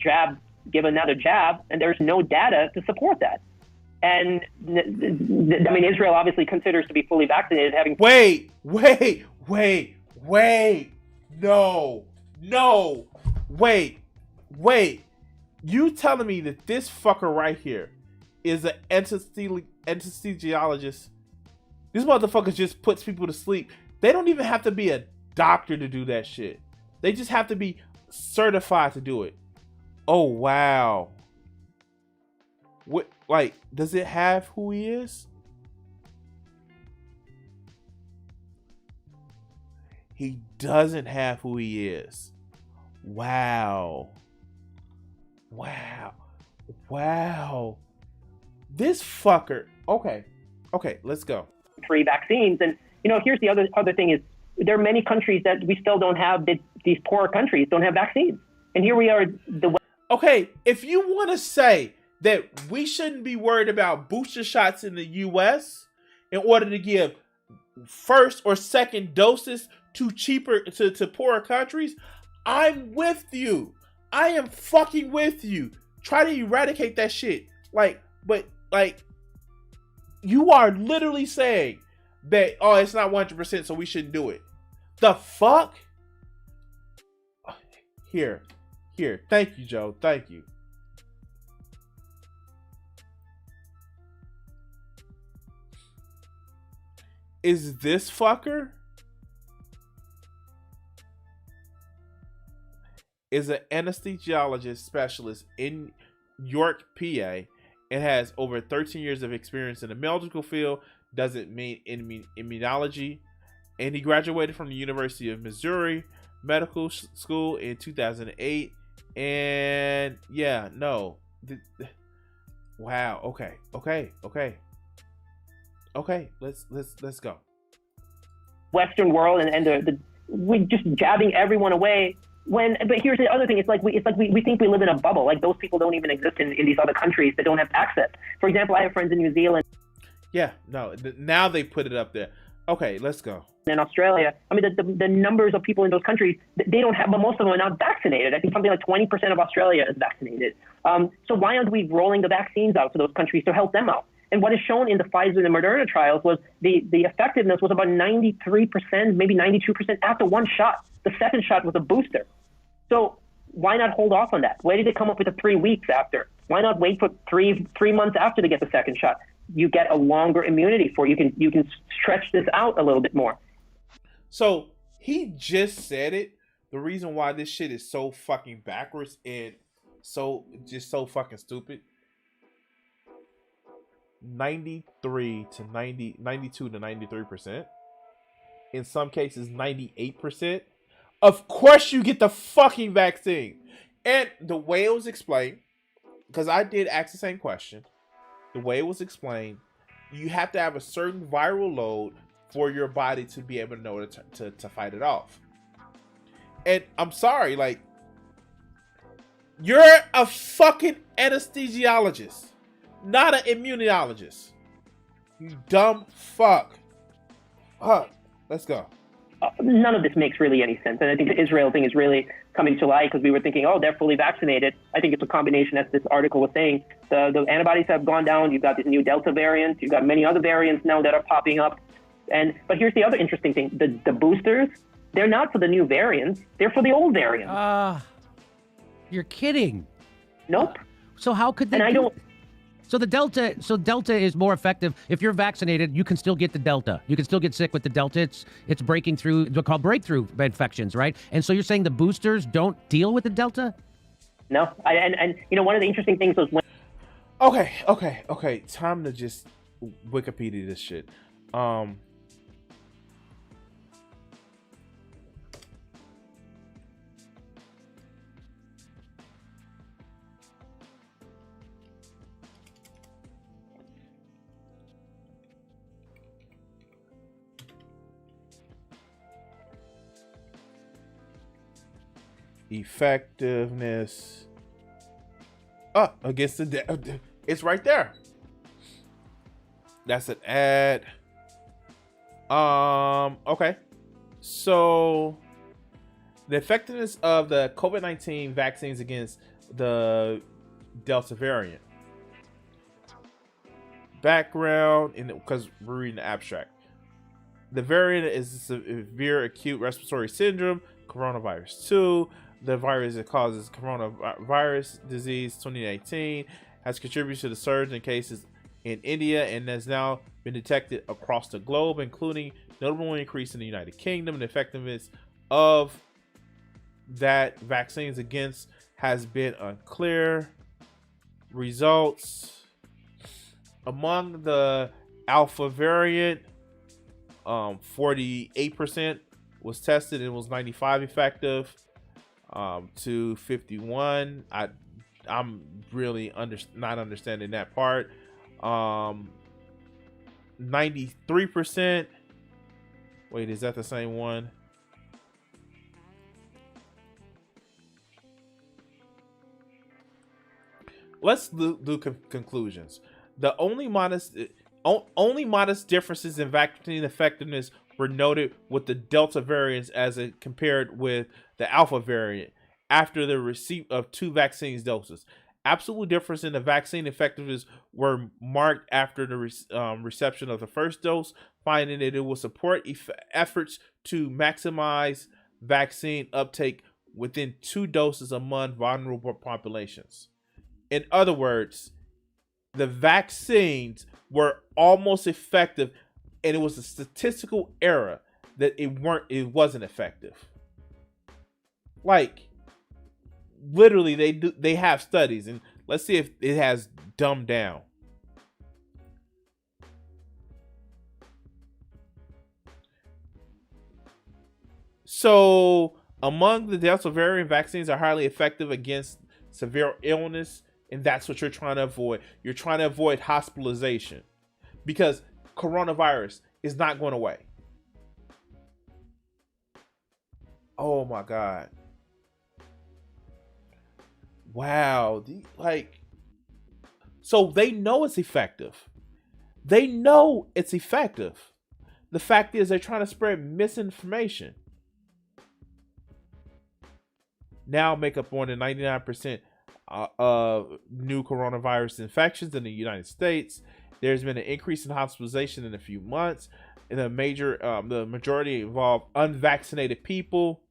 give another jab, and there's no data to support that. And I mean, Israel obviously considers to be fully vaccinated, having. Wait. No. Wait. You telling me that this fucker right here is an anesthesiologist? This motherfucker just puts people to sleep. They don't even have to be a doctor to do that shit. They just have to be certified to do it. Oh, wow. What, like, does it have who he is? He doesn't have who he is. Wow. This fucker. Okay, let's go. 3 vaccines. And, here's the other thing is, there are many countries that we still don't have, these poorer countries don't have vaccines. And here we are. Okay, if you want to say that we shouldn't be worried about booster shots in the U.S. in order to give first or second doses to poorer countries, I'm with you. I am fucking with you. Try to eradicate that shit. But you are literally saying that, it's not 100%, so we shouldn't do it. The fuck? Here. Thank you, Joe. Thank you. Is this fucker is an anesthesiologist specialist in York, PA, and has over 13 years of experience in the medical field, doesn't mean immunology, and he graduated from the University of Missouri Medical School in 2008. And yeah, no. Wow. Okay. Let's go. Western world and we just jabbing everyone away. But here's the other thing. It's like we think we live in a bubble. Like, those people don't even exist in these other countries that don't have access. For example, I have friends in New Zealand. Yeah, no. Now they put it up there. Okay, let's go. In Australia, I mean, the numbers of people in those countries, they don't have, but most of them are not vaccinated. I think something like 20% of Australia is vaccinated. So why aren't we rolling the vaccines out to those countries to help them out? And what is shown in the Pfizer and the Moderna trials was the effectiveness was about 93%, maybe 92% after one shot. The second shot was a booster. So why not hold off on that? Why did they come up with 3 weeks after? Why not wait for three months after to get the second shot? You get a longer immunity for it. You can stretch this out a little bit more. So he just said it. The reason why this shit is so fucking backwards and so fucking stupid. 92 to 93%. In some cases, 98%. Of course you get the fucking vaccine. And the way it was explained, because I did ask the same question, the way it was explained, you have to have a certain viral load for your body to be able to know to fight it off. And I'm sorry, like, you're a fucking anesthesiologist, not an immunologist. You dumb fuck. Let's go. None of this makes really any sense. And I think the Israel thing is really coming to light because we were thinking, they're fully vaccinated. I think it's a combination, as this article was saying. The antibodies have gone down. You've got this new Delta variant. You've got many other variants now that are popping up. But here's the other interesting thing. The boosters, they're not for the new variants. They're for the old variants. You're kidding. Nope. So how could they? So Delta is more effective. If you're vaccinated, you can still get the Delta. You can still get sick with the Delta. It's breaking through. They're called breakthrough infections, right? And so you're saying the boosters don't deal with the Delta? No. And one of the interesting things was when. Okay. Time to just Wikipedia this shit. effectiveness against the it's right there. That's an ad. Okay. So the effectiveness of the COVID-19 vaccines against the Delta variant. Background, because we're reading the abstract. The variant is severe acute respiratory syndrome, coronavirus 2. The virus that causes coronavirus disease 2018 has contributed to the surge in cases in India and has now been detected across the globe, including notable increase in the United Kingdom. The effectiveness of that vaccines against has been unclear. Results among the Alpha variant, 48% was tested and was 95 effective to 51. I'm really not understanding that part. 93%. Wait, is that the same one? Let's do conclusions. The only modest differences in vaccine effectiveness were noted with the Delta variants as it compared with the Alpha variant after the receipt of 2 vaccine doses. Absolute difference in the vaccine effectiveness were marked after the reception of the first dose, finding that it will support efforts to maximize vaccine uptake within 2 doses among vulnerable populations. In other words, the vaccines were almost effective, and it was a statistical error that it wasn't effective. Like, literally, they have studies, and let's see if it has dumbed down. So, among the Delta variant, vaccines are highly effective against severe illness, and that's what you're trying to avoid. You're trying to avoid hospitalization because coronavirus is not going away. Oh my God. Wow. So they know it's effective. They know it's effective. The fact is they're trying to spread misinformation. Now make up more than 99% of new coronavirus infections in the United States. There's been an increase in hospitalization in a few months. And the majority involve unvaccinated people.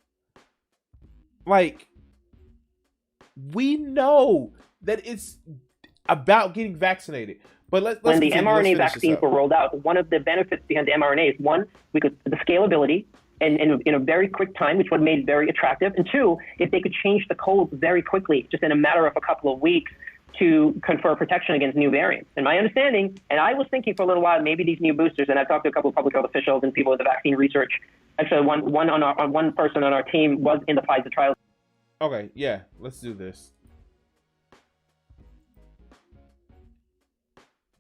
Like, we know that it's about getting vaccinated. But let's when the continue. mRNA vaccines were rolled out, one of the benefits behind the mRNA is one, the scalability and in a very quick time, which was made very attractive. And 2, if they could change the codes very quickly, just in a matter of a couple of weeks, to confer protection against new variants. And my understanding, and I was thinking for a little while, maybe these new boosters, and I've talked to a couple of public health officials and people with the vaccine research. Actually, one person on our team was in the Pfizer trials. Okay, yeah, let's do this.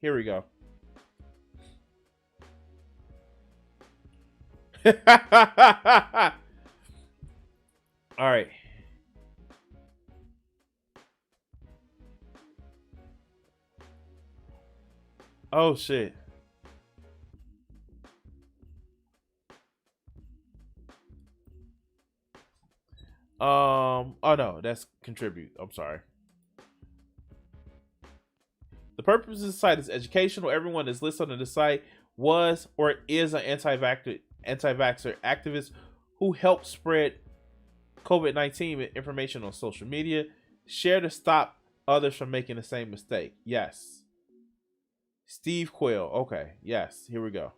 Here we go. All right. Oh shit. Oh no, that's contribute. I'm sorry. The purpose of the site is educational. Everyone that's listed on the site was or is an anti-vaxxer activist who helped spread COVID-19 information on social media. Share to stop others from making the same mistake. Yes. Steve Quill. Okay. Yes. Here we go.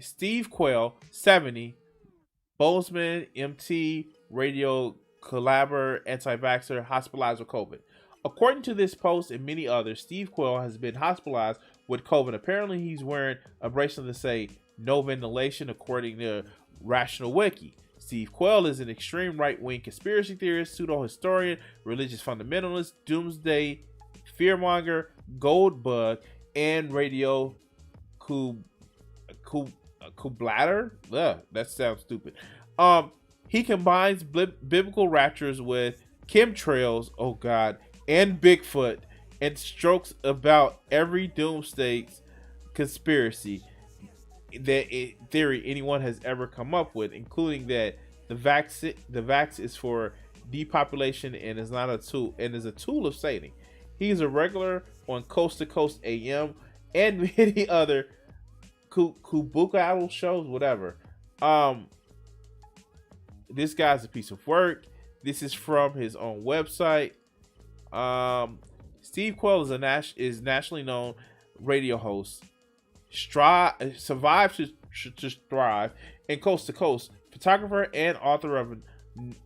Steve Quill, 70, Bozeman, MT, radio collaborator, anti-vaxxer, hospitalized with COVID. According to this post and many others, Steve Quill has been hospitalized with COVID. Apparently, he's wearing a bracelet to say no ventilation, according to Rational Wiki. Steve Quill is an extreme right-wing conspiracy theorist, pseudo-historian, religious fundamentalist, doomsday fearmonger, gold bug, and radio kublatter. That sounds stupid. He combines biblical raptures with chemtrails, oh god, and Bigfoot, and strokes about every doomsday conspiracy theory anyone has ever come up with, including that the vax is for depopulation and is not a tool, and is a tool of Satan. He is a regular on Coast to Coast AM and many other Kubuka shows, whatever. This guy's a piece of work. This is from his own website. Steve Quayle is nationally known radio host. Survives to thrive, and Coast to Coast, photographer and author of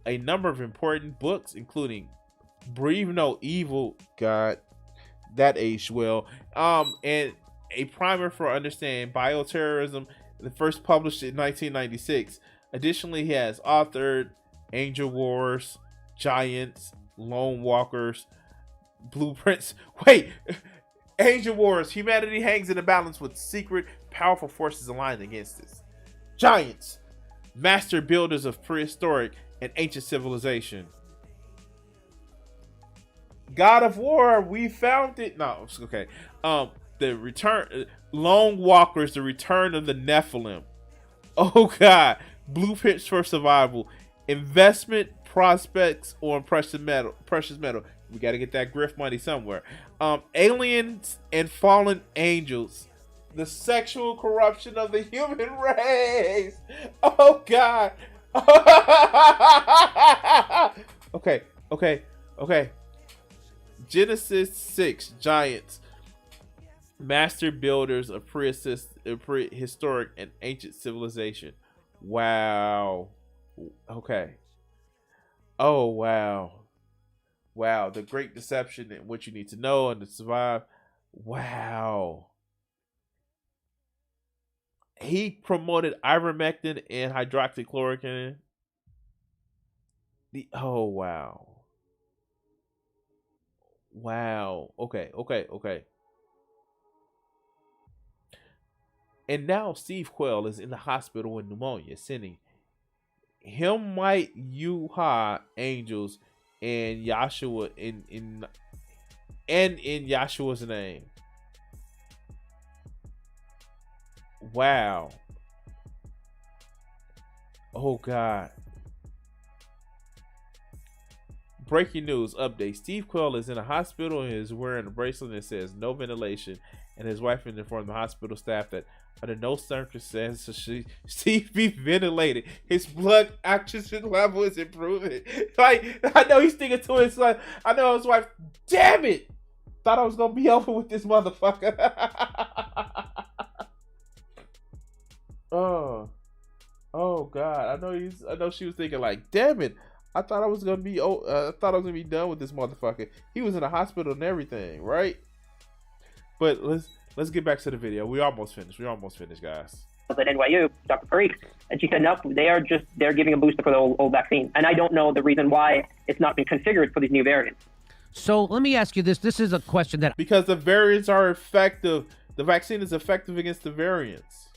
a number of important books, including Breathe No Evil, God, that aged well, and a primer for understanding bioterrorism, the first published in 1996. Additionally, he has authored Angel Wars, Giants, Lone Walkers, Blueprints. Wait, Angel Wars. Humanity hangs in a balance with secret, powerful forces aligned against us. Giants, master builders of prehistoric and ancient civilization. God of War, we found it. No, okay. The return, Lone Walkers, the return of the Nephilim. Oh God, blueprints for survival, investment prospects on precious metal. We got to get that grift money somewhere. Aliens and fallen angels, the sexual corruption of the human race. Oh God. Okay. Genesis 6, Giants, master builders of prehistoric and ancient civilization. Wow. Okay. Oh wow. Wow, the Great Deception and what you need to know and to survive. Wow. He promoted ivermectin and hydroxychloroquine. Oh wow. Wow. Okay. And now Steve Quayle is in the hospital with pneumonia, sending him might Yuha angels and Yahshua in Yahshua's name. Wow. Oh God. Breaking news update. Steve Quayle is in a hospital and is wearing a bracelet that says no ventilation, and his wife informed the hospital staff that under no circumstances Steve be ventilated. His blood oxygen level is improving. Like, I know he's thinking to his son. I know his wife. Damn it! Thought I was gonna be over with this motherfucker. Oh God! I know she was thinking like, damn it! I thought I was gonna be done with this motherfucker. He was in the hospital and everything, right? But let's get back to the video. We almost finished, guys. At NYU, Dr. Parikh, and she said, no, they're giving a booster for the old vaccine. And I don't know the reason why it's not been configured for these new variants. So let me ask you this. This is a question that... Because the variants are effective. The vaccine is effective against the variants.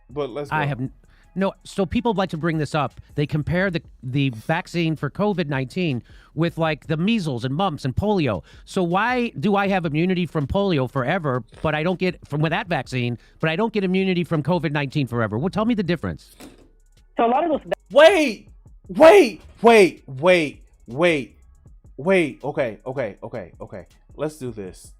But let's go. No, so people like to bring this up. They compare the vaccine for COVID-19 with like the measles and mumps and polio. So why do I have immunity from polio forever, but I don't get from with that vaccine, but I don't get immunity from COVID-19 forever? Well, tell me the difference. So a lot of those... Wait. Okay. Let's do this.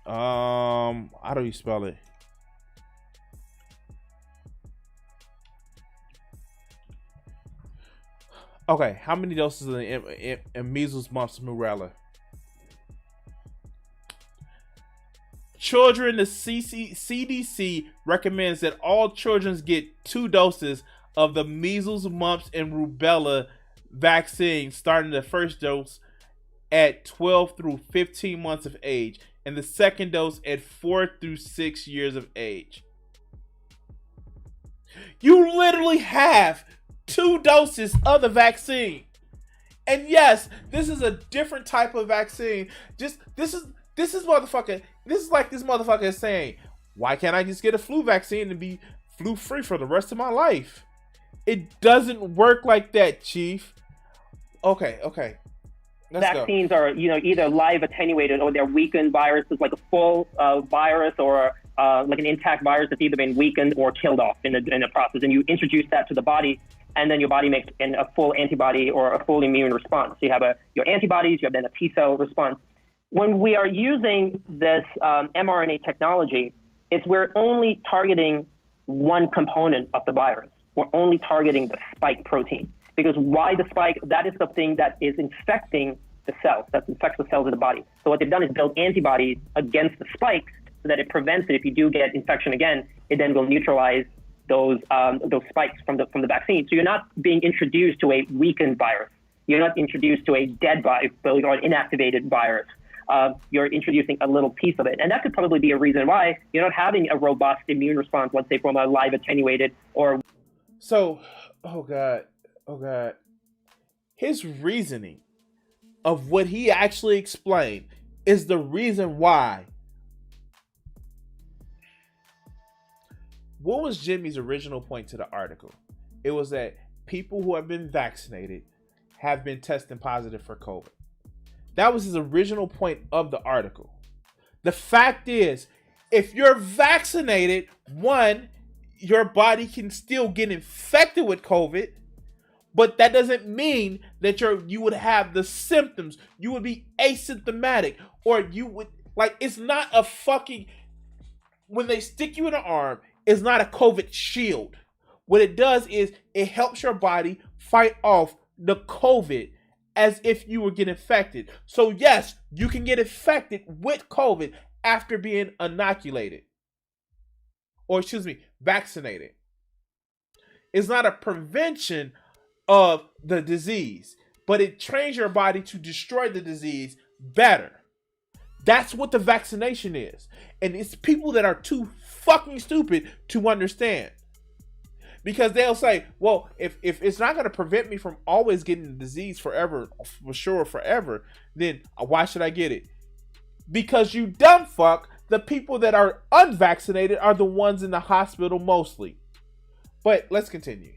How do you spell it? Okay, how many doses of the measles, mumps, and rubella? Children, the CDC recommends that all children get 2 doses of the measles, mumps, and rubella vaccine, starting the first dose at 12 through 15 months of age, and the second dose at 4 through 6 years of age. You literally have 2 doses of the vaccine. And yes, this is a different type of vaccine. This is motherfucker. This is like this motherfucker is saying, why can't I just get a flu vaccine and be flu free for the rest of my life? It doesn't work like that, Chief. Okay. Vaccines are, either live attenuated or they're weakened viruses, like a full virus or like an intact virus that's either been weakened or killed off in the process. And you introduce that to the body, and then your body makes a full antibody or a full immune response. So you have your antibodies, you have then a T cell response. When we are using this mRNA technology, we're only targeting one component of the virus. We're only targeting the spike protein. Because why the spike? That is the thing that is infecting the cells, that infects the cells of the body. So what they've done is build antibodies against the spikes so that it prevents it. If you do get infection again, it then will neutralize those spikes from the vaccine. So you're not being introduced to a weakened virus. You're not introduced to a dead virus or an inactivated virus. You're introducing a little piece of it. And that could probably be a reason why you're not having a robust immune response, let's say from a live attenuated or... So, oh God. His reasoning of what he actually explained is the reason why. What was Jimmy's original point to the article? It was that people who have been vaccinated have been testing positive for COVID. That was his original point of the article. The fact is, if you're vaccinated, one, your body can still get infected with COVID, but that doesn't mean that you would have the symptoms. You would be asymptomatic, or you would, it's not a fucking, when they stick you in the arm, it's not a COVID shield. What it does is it helps your body fight off the COVID as if you were getting infected. So yes, you can get infected with COVID after being vaccinated. It's not a prevention of the disease, but it trains your body to destroy the disease better. That's what the vaccination is. And it's people that are too fucking stupid to understand. Because they'll say, well, if it's not going to prevent me from always getting the disease forever, then why should I get it? Because you dumb fuck, the people that are unvaccinated are the ones in the hospital mostly. But let's continue.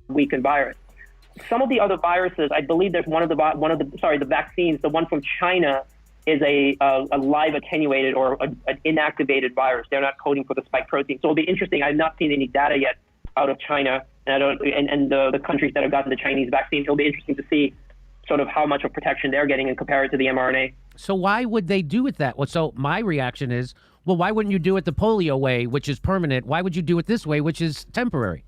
Weakened virus. Some of the other viruses, I believe there's the vaccines, the one from China is a live attenuated or an inactivated virus. They're not coding for the spike protein. So it'll be interesting. I've not seen any data yet out of China and the countries that have gotten the Chinese vaccine. It'll be interesting to see sort of how much of protection they're getting and compare it to the mRNA. So why would they do it that way? So my reaction is, well, why wouldn't you do it the polio way, which is permanent? Why would you do it this way, which is temporary?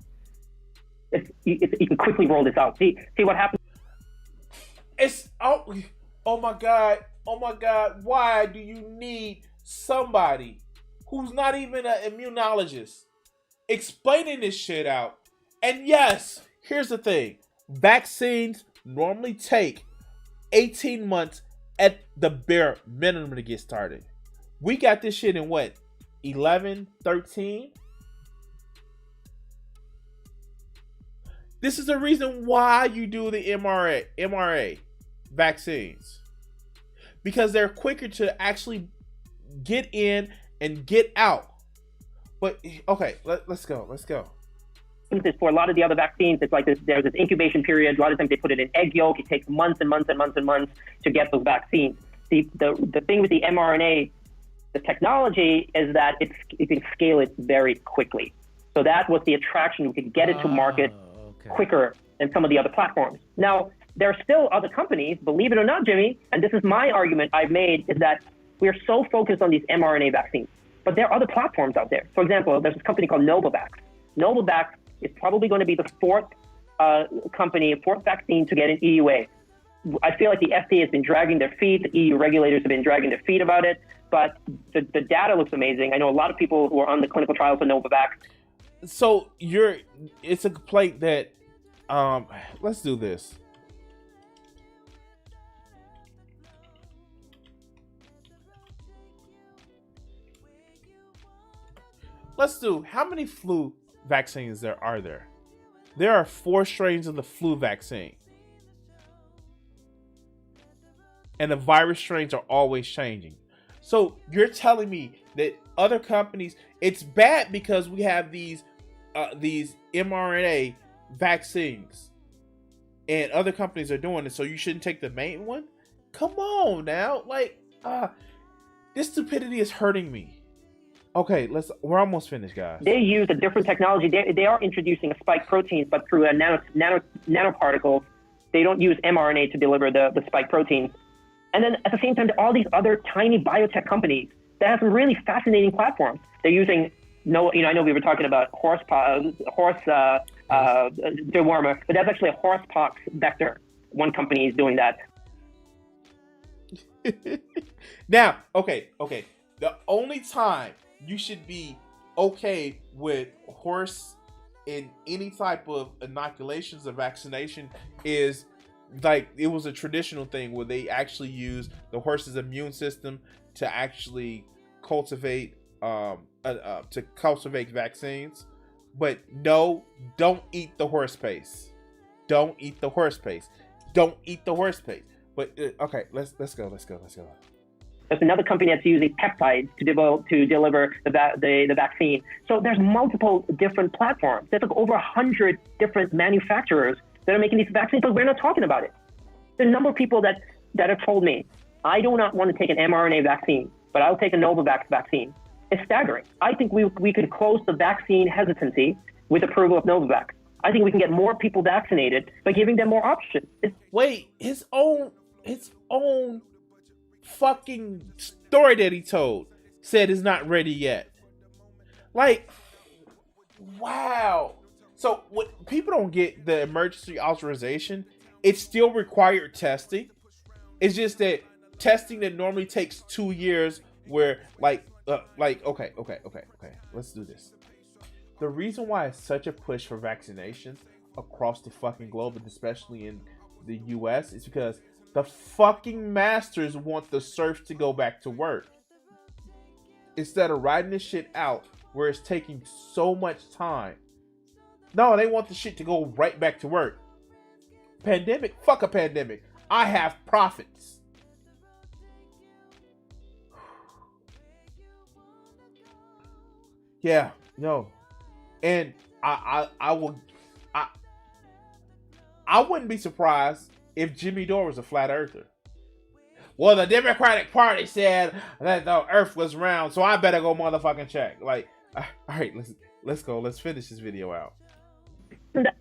You can quickly roll this out. See what happens. Oh my God. Why do you need somebody who's not even an immunologist explaining this shit out? And yes, here's the thing. Vaccines normally take 18 months at the bare minimum to get started. We got this shit in what? 11, 13? This is the reason why you do the mRNA vaccines. Because they're quicker to actually get in and get out. But, okay, let's go. For a lot of the other vaccines, it's like there's this incubation period. A lot of times they put it in egg yolk. It takes months and months and months and months to get those vaccines. The thing with the mRNA, the technology is that it can scale it very quickly. So that was the attraction. We could get it to market quicker than some of the other platforms. Now, there are still other companies, believe it or not, Jimmy, and this is my argument I've made, is that we are so focused on these mRNA vaccines. But there are other platforms out there. For example, there's this company called Novavax. Novavax is probably going to be the fourth vaccine to get an EUA. I feel like the FDA has been dragging their feet. The EU regulators have been dragging their feet about it. But the data looks amazing. I know a lot of people who are on the clinical trials for Novavax. So it's a complaint that, let's do this. Let's do, how many flu vaccines are there? there are 4 strains of the flu vaccine. And the virus strains are always changing. So you're telling me that other companies, it's bad because we have these mRNA vaccines and other companies are doing it, so you shouldn't take the main one? Come on now. Like, this stupidity is hurting me. Okay, we're almost finished, guys. They use a different technology. They are introducing a spike protein, but through a nanoparticles. They don't use mRNA to deliver the spike protein. And then at the same time, all these other tiny biotech companies that have some really fascinating platforms. They're using I know we were talking about horse dewormer, but that's actually a horsepox vector. One company is doing that. Now, okay. The only time you should be okay with horse in any type of inoculations or vaccination is like it was a traditional thing where they actually use the horse's immune system to actually cultivate vaccines. But no, don't eat the horse paste. Don't eat the horse paste. Don't eat the horse paste. But okay, let's go. There's another company that's using peptides to deliver the vaccine. So there's multiple different platforms. There's like over 100 different manufacturers that are making these vaccines, but we're not talking about it. There's a number of people that have told me, I do not want to take an mRNA vaccine, but I'll take a Novavax vaccine. It's staggering. I think we could close the vaccine hesitancy with approval of Novavax. I think we can get more people vaccinated by giving them more options. Wait, his own fucking story that he told said is not ready yet. Like, wow. So what people don't get the emergency authorization, it's still required testing. It's just that testing that normally takes 2 years where okay, let's do this. The reason why it's such a push for vaccinations across the fucking globe, and especially in the US, is because the fucking masters want the serfs to go back to work. Instead of riding this shit out where it's taking so much time. No, they want the shit to go right back to work. Pandemic? Fuck a pandemic. I have profits. Yeah, no. And I wouldn't be surprised if Jimmy Dore was a flat earther. Well, the Democratic Party said that the earth was round, so I better go motherfucking check. Like, all right, let's go. Let's finish this video out. Isn't that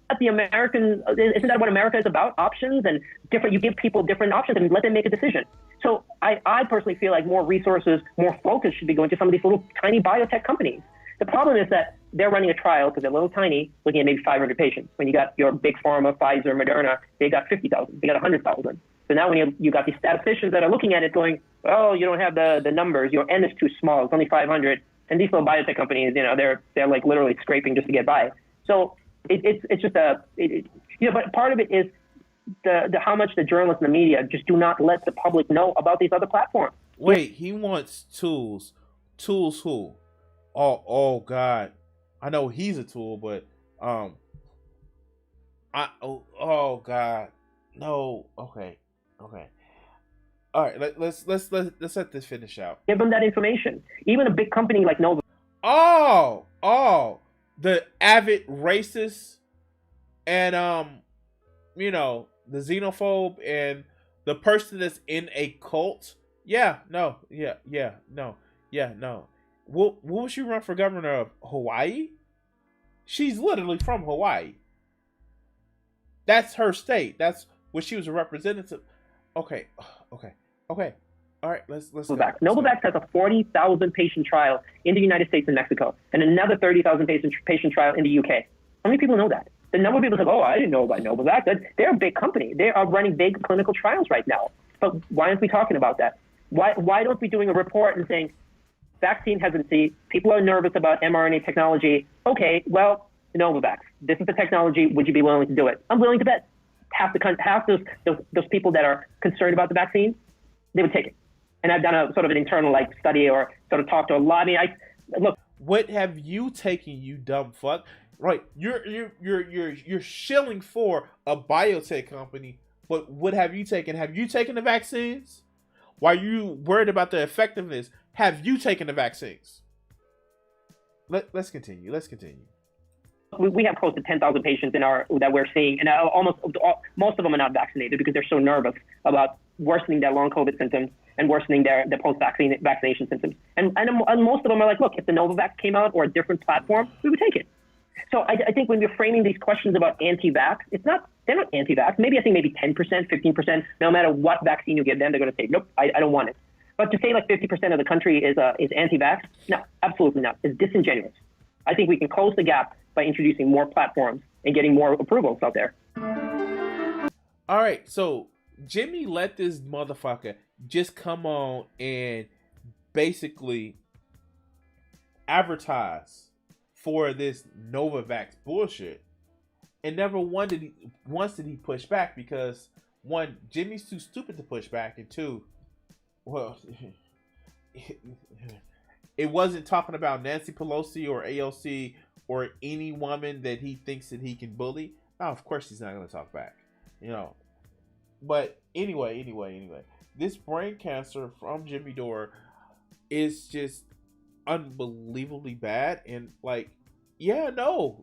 what America is about? Options and different. You give people different options and let them make a decision. So I personally feel like more resources, more focus should be going to some of these little tiny biotech companies. The problem is that they're running a trial because they're a little tiny, looking at maybe 500 patients. When you got your big pharma, Pfizer, Moderna, they got 50,000, they got 100,000. So now when you got these statisticians that are looking at it going, oh, you don't have the numbers, your N is too small, it's only 500. And these little biotech companies, they're like literally scraping just to get by. So it's just but part of it is the how much the journalists and the media just do not let the public know about these other platforms. Wait, he wants tools. Tools who? Oh God. I know he's a tool, but oh God. No. Okay. All right, let's let this finish out. Give them that information. Even a big company like Nova. Oh, the avid racist and the xenophobe and the person that's in a cult. No. Will she run for governor of Hawaii? She's literally from Hawaii. That's her state. That's what she was a representative. Okay. All right, let's go. Novavax has a 40,000 patient trial in the United States and Mexico, and another 30,000 patient trial in the UK. How many people know that? The number of people say, "Oh, I didn't know about Novavax." They're a big company. They are running big clinical trials right now. But why aren't we talking about that? Why don't we doing a report and saying, vaccine hesitancy, people are nervous about mRNA technology. Okay, well, Novavax, this is the technology. Would you be willing to do it? I'm willing to bet half those people that are concerned about the vaccine, they would take it. And I've done a sort of an internal study or sort of talked to a lot. I mean, look. What have you taken, you dumb fuck? Right, you're shilling for a biotech company, but what have you taken? Have you taken the vaccines? Why are you worried about the effectiveness? Have you taken the vaccines? Let's continue. Let's continue. We have close to 10,000 patients that we're seeing, and most of them are not vaccinated because they're so nervous about worsening their long COVID symptoms and worsening their post-vaccination symptoms. And most of them are like, look, if the Novavax came out or a different platform, we would take it. So I think when you're framing these questions about anti-vax, they're not anti-vax. Maybe 10%, 15%, no matter what vaccine you give them, they're going to say, nope, I don't want it. But to say like 50% of the country is anti-vax, no, absolutely not. It's disingenuous. I think we can close the gap by introducing more platforms and getting more approvals out there. All right, so Jimmy let this motherfucker just come on and basically advertise for this Novavax bullshit, and never once did he push back, because one, Jimmy's too stupid to push back, and two, well, it wasn't talking about Nancy Pelosi or AOC or any woman that he thinks that he can bully. Now, of course, he's not going to talk back, But anyway, this brain cancer from Jimmy Dore is just unbelievably bad, and no,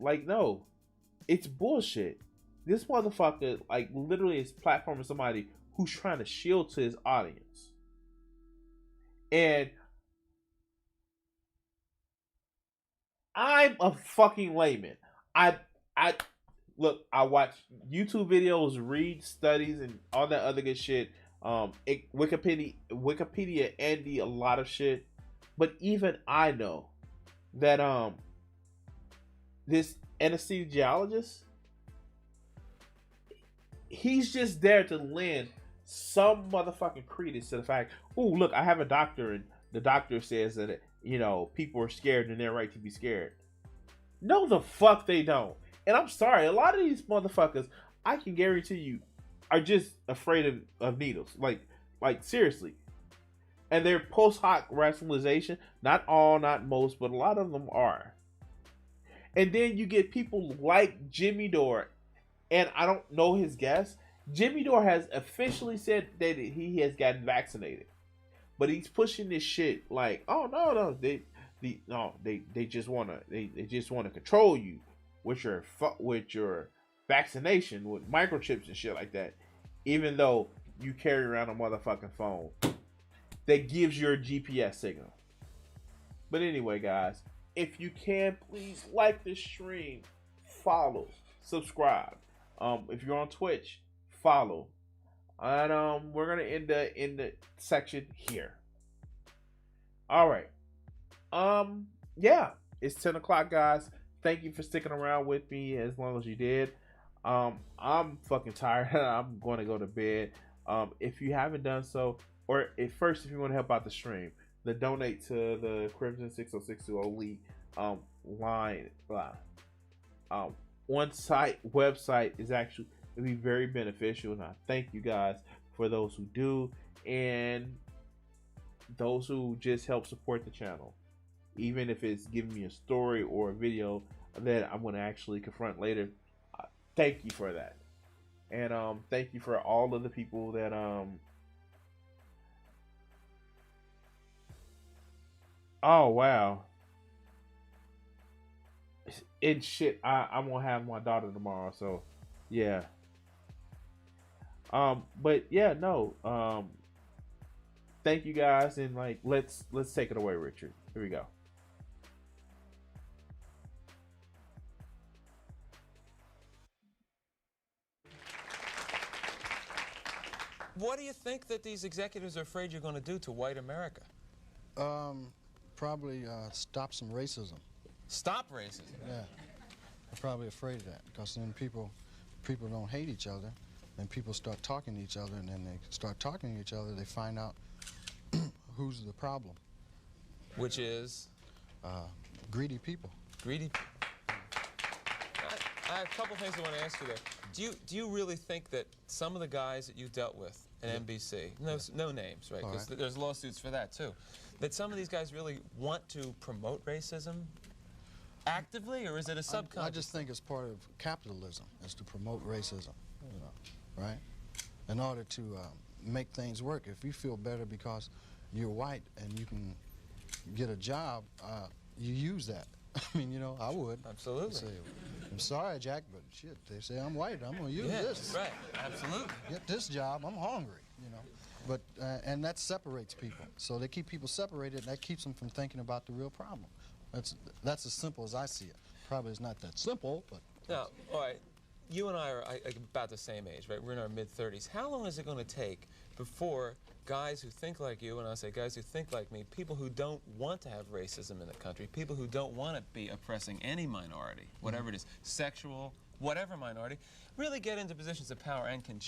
it's bullshit. This motherfucker literally is platforming somebody who's trying to shield to his audience, and I'm a fucking layman. I watch YouTube videos, read studies, and all that other good shit. Wikipedia Andy a lot of shit, but even I know that this anesthesiologist, he's just there to lend some motherfucking credence to the fact, oh look, I have a doctor, and the doctor says that people are scared and they're right to be scared. No, the fuck they don't. And I'm sorry, a lot of these motherfuckers, I can guarantee you, are just afraid of needles. Like seriously. And they're post hoc rationalization. Not all, not most, but a lot of them are. And then you get people like Jimmy Dore, and I don't know his guess. Jimmy Dore has officially said that he has gotten vaccinated, but he's pushing this shit like, oh no, they just wanna control you with your vaccination with microchips and shit like that, even though you carry around a motherfucking phone that gives your GPS signal. But anyway, guys, if you can, please like this stream, follow, subscribe. If you're on Twitch, follow. And we're gonna end the section here. All right. Yeah, it's 10 o'clock, guys. Thank you for sticking around with me as long as you did. I'm fucking tired. I'm going to go to bed. If you haven't done so, or if you want to help out the stream, donate to the Crimson 60620 line website is actually be very beneficial, and I thank you guys for those who do and those who just help support the channel, even if it's giving me a story or a video that I'm going to actually confront later. Thank you for that. And thank you for all of the people that oh wow, and shit, I'm gonna have my daughter tomorrow, so yeah. But yeah, no, thank you guys, and let's take it away, Richard. Here we go. What do you think that these executives are afraid you're going to do to white America? Probably stop some racism. Stop racism? Yeah. They're probably afraid of that, because then people don't hate each other, and people start talking to each other, and then they start talking to each other, they find out who's the problem. Which is? Greedy people. Greedy. I have a couple things I want to ask you there. Do you really think that some of the guys that you dealt with and NBC. No names, right? Because there's lawsuits for that too. That some of these guys really want to promote racism actively, or is it a subconscious? I just think it's part of capitalism, is to promote racism, you know, right? In order to make things work. If you feel better because you're white and you can get a job, you use that. I mean, you know, I would. Absolutely. Say, I'm sorry, Jack, but shit, they say I'm white. I'm going to use this. Right, absolutely. Get this job. I'm hungry, you know. But, and that separates people. So they keep people separated, and that keeps them from thinking about the real problem. That's as simple as I see it. Probably it's not that simple, but... Now, all right, you and I are about the same age, right? We're in our mid-30s. How long is it going to take before guys who think like you, and I say guys who think like me, people who don't want to have racism in the country, people who don't want to be oppressing any minority, whatever it is, sexual, whatever minority, really get into positions of power and can change?